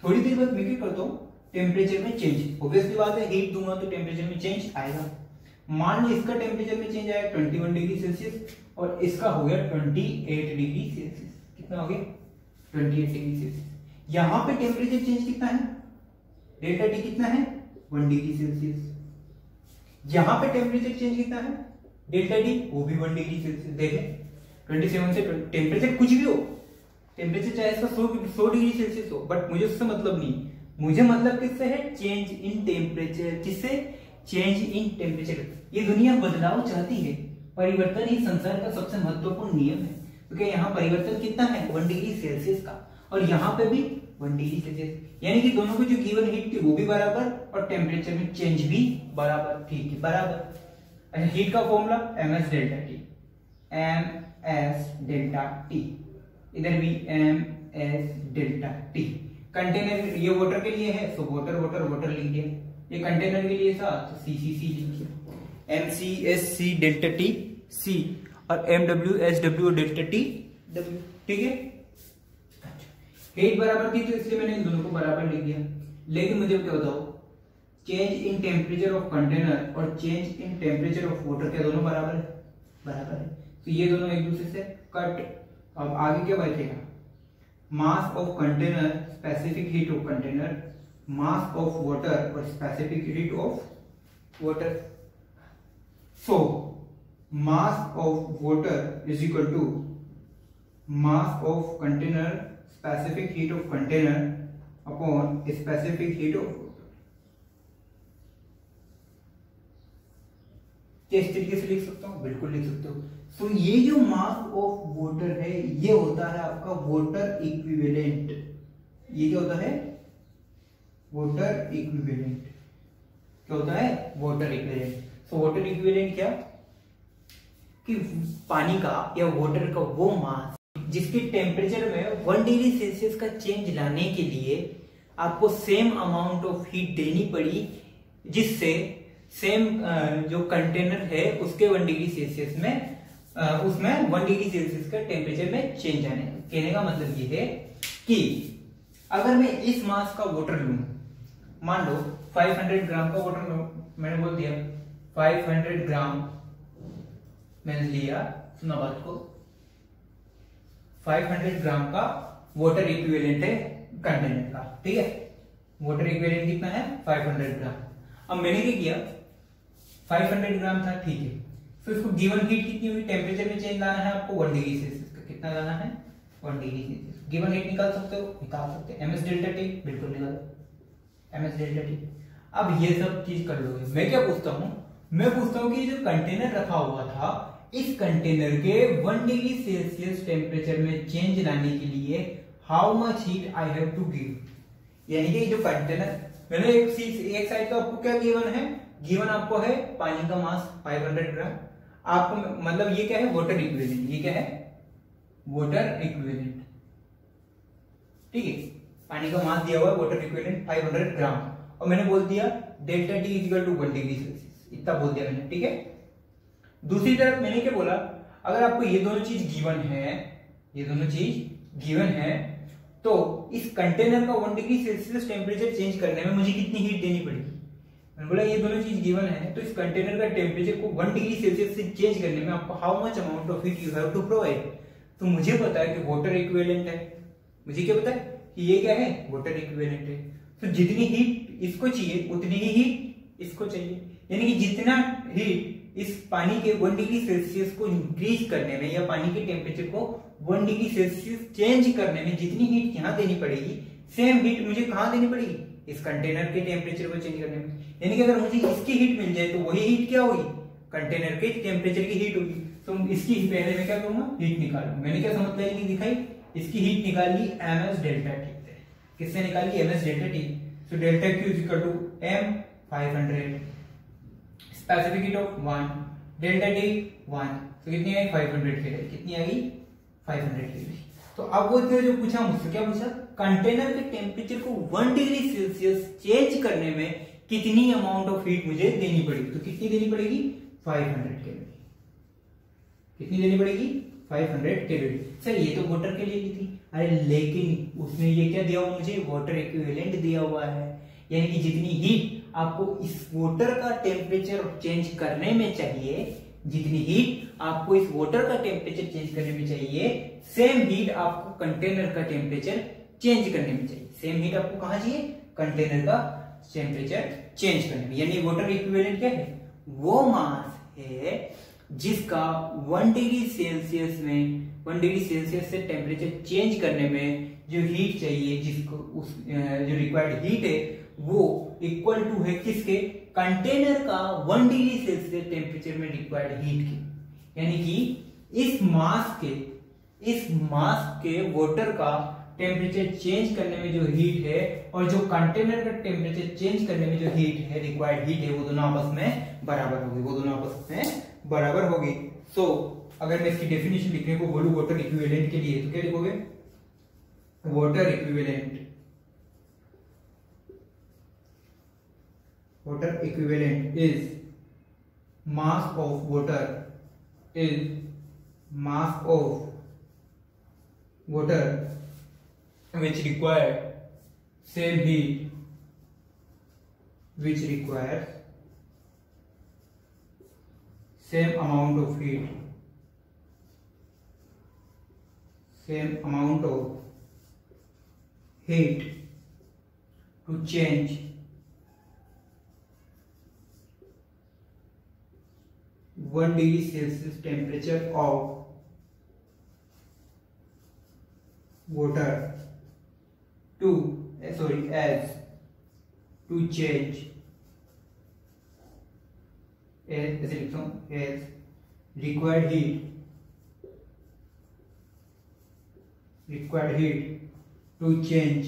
थोड़ी देर बाद मैं क्या करता हूं, टेम्परेचर में चेंज, ऑब्वियसली बात है हीट दूंगा तो टेम्परेचर में चेंज आएगा। मान लो इसका टेम्परेचर में चेंज आया 21 डिग्री सेल्सियस और इसका हो गया 28 डिग्री सेल्सियस। कितना हो गया, 28 डिग्री सेल्सियस। यहां पे टेम्परेचर चेंज कितना है, डेल्टा टी कितना है, 1 डिग्री सेल्सियस। यहां पे टेम्परेचर चेंज कितना है, डेल्टा टी वो भी 1 डिग्री सेल्सियस। देखें 27 से टेम्परेचर कुछ भी हो, टेम्परेचर चाहे इसका 100 डिग्री सेल्सियस हो, बट मुझे उससे मतलब नहीं, मुझे मतलब किससे है, चेंज इन टेम्परेचर। किससे, चेंज इन टेम्परेचर। ये दुनिया बदलाव चाहती है, परिवर्तन ही संसार का सबसे महत्वपूर्ण नियम है। क्योंकि यहाँ परिवर्तन कितना है, 1 डिग्री सेल्सियस का, और यहाँ पे भी 1 डिग्री सेल्सियस, यानी कि दोनों को जो गिवन हीट थी वो भी बराबर और टेम्परेचर में चेंज भी बराबर। ठीक है, बराबर। अच्छा हीट का formula ms delta T, ms delta T, इधर भी ms डेल्टा टी। कंटेनर ये वाटर के लिए है तो वाटर वाटर वाटर लिख दिया, ये कंटेनर के लिए था तो CCC लिख दिया, MCSC डेल्टा टी C और MWSW डेल्टा टी W। ठीक है, हीट बराबर थी तो इसलिए मैंने इन दोनों को बराबर लिख दिया। लेकिन मुझे क्या बताओ, change in temperature of container और change in temperature of water क्या दोनों बराबर है? बराबर है। तो ये दोनों एक दूसरे से कट। अब आगे क्या बचेगा? Mass of container, specific heat of container, mass of water और specific heat of water. So mass of water is equal to mass of container, specific heat of container upon specific heat of. किस तरीके से लिख सकता हूं? बिल्कुल लिख सकते हो। तो ये जो मास ऑफ वाटर है ये होता है आपका वाटर इक्विवेलेंट। ये क्या होता है? Water equivalent. क्या होता है? Water equivalent. So water equivalent क्या? कि पानी का या वाटर का वो मास जिसके टेम्परेचर में 1 डिग्री सेल्सियस का चेंज लाने के लिए आपको सेम अमाउंट ऑफ हीट देनी पड़ी, जिससे सेम जो कंटेनर है उसके 1 डिग्री सेल्सियस में उसमें 1 डिग्री सेल्सियस का टेम्परेचर में चेंज आने। कहने का मतलब ये है कि अगर मैं इस मास का वाटर लूं, मान लो 500 ग्राम का वाटर लूं, मैंने बोल दिया 500 ग्राम मैंने लिया, सुना बात को, 500 ग्राम का वाटर इक्विवेलेंट है कंटेनर का, ठीक है। वाटर इक्विवेलेंट कितना है? 500 ग्राम। अब मैंने क्या किया, 500 ग्राम था, ठीक है। तो इसको गिवन हीट कितनी हुई? टेम्परेचर में चेंज लाना है आपको 1 डिग्री सेल्सियस का। कितना लाना है? 1 डिग्री सेल्सियस। गिवन हीट निकाल सकते हो? निकाल सकते हैं। एमएस डेल्टा टी, बिल्कुल निकालो एमएस डेल्टा टी। अब ये सब चीज कर लोगे। मैं क्या पूछता हूं? मैं पूछता हूं कि जो कंटेनर रखा हुआ था, इस कंटेनर के 1 डिग्री सेल्सियस टेम्परेचर में चेंज लाने के लिए how much heat I have to give. यानी कि जो कंटेनर, मैंने एक साइड का आपको क्या गिवन है? गिवन आपको है पानी का मास 500 ग्राम। आपको मतलब ये क्या है? Water equivalent. ये क्या है? वाटर इक्विवेलेंट, ठीक है। पानी का मास दिया हुआ है वाटर इक्विवेलेंट 500 ग्राम, और मैंने बोल दिया delta T equal to 1 degree Celsius. इतना बोल दिया मैंने, ठीक है। दूसरी तरफ मैंने क्या बोला? अगर आपको ये दोनों चीज गिवन है, ये दोनों चीज गिवन है, तो इस कंटेनर का 1 डिग्री सेल्सियस टेम्परेचर चेंज करने में मुझे कितनी हीट देनी पड़ेगी? मैंने बोला ये दोनों चीज गिवन है, तो इस कंटेनर का टेम्परेचर को 1 डिग्री सेल्सियस से चेंज करने में आपको how much amount of heat you have to provide. तो मुझे पता है कि वाटर इक्विवेलेंट है। मुझे क्या पता है कि ये क्या है? वाटर इक्विवेलेंट है। तो जितनी हीट इसको चाहिए उतनी ही हीट इसको चाहिए। यानी कि जितना हीट इस पानी के 1 डिग्री सेल्सियस को इंक्रीज करने में या पानी के टेम्परेचर को 1 डिग्री सेल्सियस चेंज करने में जितनी हीट यहाँ देनी पड़ेगी, सेम हीट मुझे कहाँ देनी पड़ेगी? इस कंटेनर के टेम्परेचर को चेंज करने में। यानी कि अगर मुझे इसकी हीट मिल जाए तो वही हीट क्या होगी? कंटेनर के टेम्परेचर की हीट होगी। तो इसकी पहले मैं क्या करूंगा? हीट निकालूंगा। मैंने क्या समझ दिखाई? इसकी हीट निकाल ली एमएस डेल्टा टी। किससे निकाल ली? MS delta T. So delta Q is equal to M 500, specific heat of 1, delta T 1। तो कितनी आई? 500 कैलोरी। कितनी आ गई? 500 कैलोरी। तो अब वो जो पूछा मुझसे, क्या पूछा? कंटेनर के टेम्परेचर को 1 डिग्री सेल्सियस चेंज करने में कितनी अमाउंट ऑफ हीट मुझे देनी पड़ेगी? तो कितनी देनी पड़ेगी? 500 कैलोरी। कितनी देनी पड़ेगी? 500 कैलोरी। सर ये तो वाटर के लिए थी। अरे लेकिन उसने ये क्या दिया हुआ मुझे? वाटर इक्विवेलेंट दिया हुआ है। यानी कि जितनी हीट आपको इस वाटर का टेम्परेचर चेंज करने में चाहिए, जितनी हीट आपको इस वाटर का टेम्परेचर चेंज करने में चाहिए, सेम हीट आपको कंटेनर का टेम्परेचर चेंज करने में चाहिए। सेम हीट आपको कहां चाहिए? कंटेनर का टेम्परेचर चेंज करने में। यानी वाटर इक्विवेलेंट क्या है? वो मास है जिसका 1 डिग्री सेल्सियस में 1 डिग्री सेल्सियस से टेम्परेचर चेंज करने में जो हीट चाहिए, जिसको उस जो रिक्वायर्ड हीट है वो इक्वल टू है किसके? कंटेनर का 1 डिग्री सेल्सियस टेम्परेचर में रिक्वायर्ड हीट की। यानी कि इस मास के वाटर का टेम्परेचर चेंज करने में जो हीट है और जो कंटेनर का टेम्परेचर चेंज करने में जो हीट है, रिक्वायर्ड हीट है, वो दोनों आपस में बराबर होगी। वो दोनों आपस में बराबर होगी। सो अगर मैं इसकी डेफिनेशन लिखने को बोलूं वाटर इक्विवेलेंट के लिए, तो क्या लिखोगे? Water equivalent is mass of water which require same heat which requires same amount of heat, to change (1 degree Celsius) temperature of water as required heat to change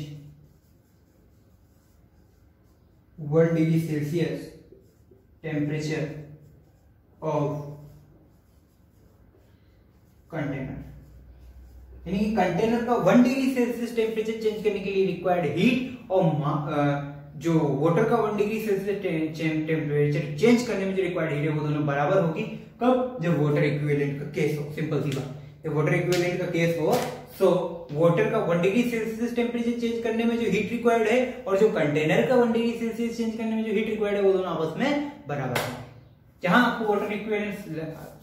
1 degree Celsius temperature of container. यानी कि container का 1 degree Celsius temperature change करने के लिए required heat और जो water का 1 degree Celsius temperature change करने में जो रिक्वायर्ड हीट है वो दोनों बराबर होगी। कब? जब वाटर इक्विवेलेंट का केस हो। सिंपल सी बात, जब वाटर इक्विवेलेंट का केस हो सो वाटर का 1 डिग्री सेल्सियस टेम्परेचर चेंज करने में जो हीट रिक्वायर्ड है और जो कंटेनर का 1 डिग्री सेल्सियस चेंज करने में जो हीट रिक्वायर्ड है वो दोनों आपस में बराबर है। जहां आपको वाटर इक्विवेलेंट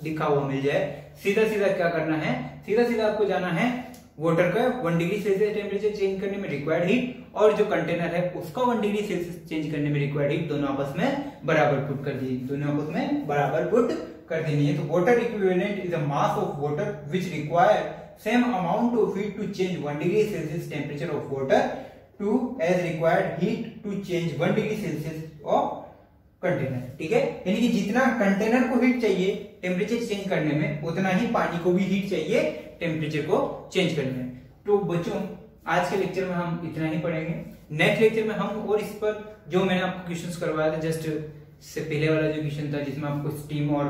लिखा हुआ मिल जाए, सीधा सीधा क्या करना है, सीधा सीधा आपको जाना है वाटर का 1 डिग्री सेल्सियस टेम्परेचर चेंज करने में रिक्वायर्ड हीट और जो कंटेनर है उसका 1 डिग्री सेल्सियस चेंज करने में रिक्वायर्ड हीट दोनों आपस में बराबर पुट कर दी, दोनों आपस में बराबर पुट कर देनी है। तो water equivalent is a mass of water which require same amount of heat to change 1 degree Celsius temperature of water to as required heat to change 1 degree Celsius of container. ठीक है, यानी कि जितना container को heat चाहिए temperature change करने में उतना ही पानी को भी हीट चाहिए टेम्परेचर को चेंज करने में। तो बच्चों आज के लेक्चर में हम इतना ही पढ़ेंगे। नेक्स्ट लेक्चर में हम और इस पर जो मैंने आपको क्वेश्चंस करवाया था जस्ट से पहले वाला जो क्वेश्चन था जिसमें आपको स्टीम और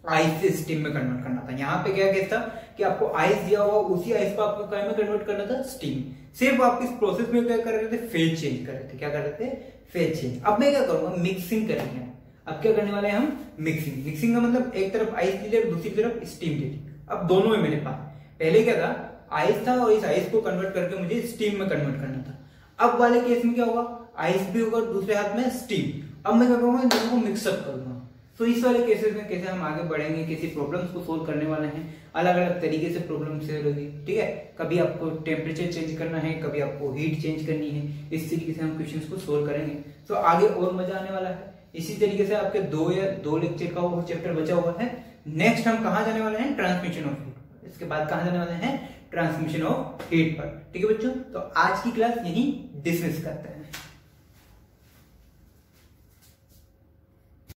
आइस से स्टीम में कन्वर्ट करना था, यहाँ पे क्या केस था कि आपको आइस दिया हुआ उसी आइस को आपको क्या में कन्वर्ट करना था, स्टीम। सिर्फ आप इस प्रोसेस में क्या कर रहे थे, फेज चेंज कर रहे थे। क्या कर रहे थे, फेज चेंज। अब मैं क्या करूंगा, मिक्सिंग करेंगे। अब क्या करने वाले हैं हम, मिक्सिंग। मिक्सिंग का मतलब एक तरफ आइस ले ली और दूसरी तरफ स्टीम ले ली। अब दोनों में मेरे पास पहले क्या था, आइस था और इस आइस को कन्वर्ट करके मुझे स्टीम में कन्वर्ट करना था। अब वाले केस में क्या होगा, आइस भी होगा और दूसरे हाथ में स्टीम। अब मैं क्या करूंगा, दोनों को मिक्सअप करूंगा। तो इस वाले केसेस में कैसे हम आगे बढ़ेंगे, कैसे प्रॉब्लम्स को सोल्व करने वाले हैं, अलग अलग तरीके से प्रॉब्लम से होगी। ठीक है, कभी आपको टेम्परेचर चेंज करना है, कभी आपको हीट चेंज करनी है, इस तरीके से हम क्वेश्चंस को सोल्व करेंगे। तो आगे और मजा आने वाला है। इसी तरीके से आपके दो लेक्चर का वो चैप्टर बचा हुआ है। नेक्स्ट हम कहाँ जाने वाले हैं, ट्रांसमिशन ऑफ हीट। इसके बाद कहाँ जाने वाले हैं, ट्रांसमिशन ऑफ हीट पर। ठीक है बच्चों, तो आज की क्लास यही डिसमिस करते हैं।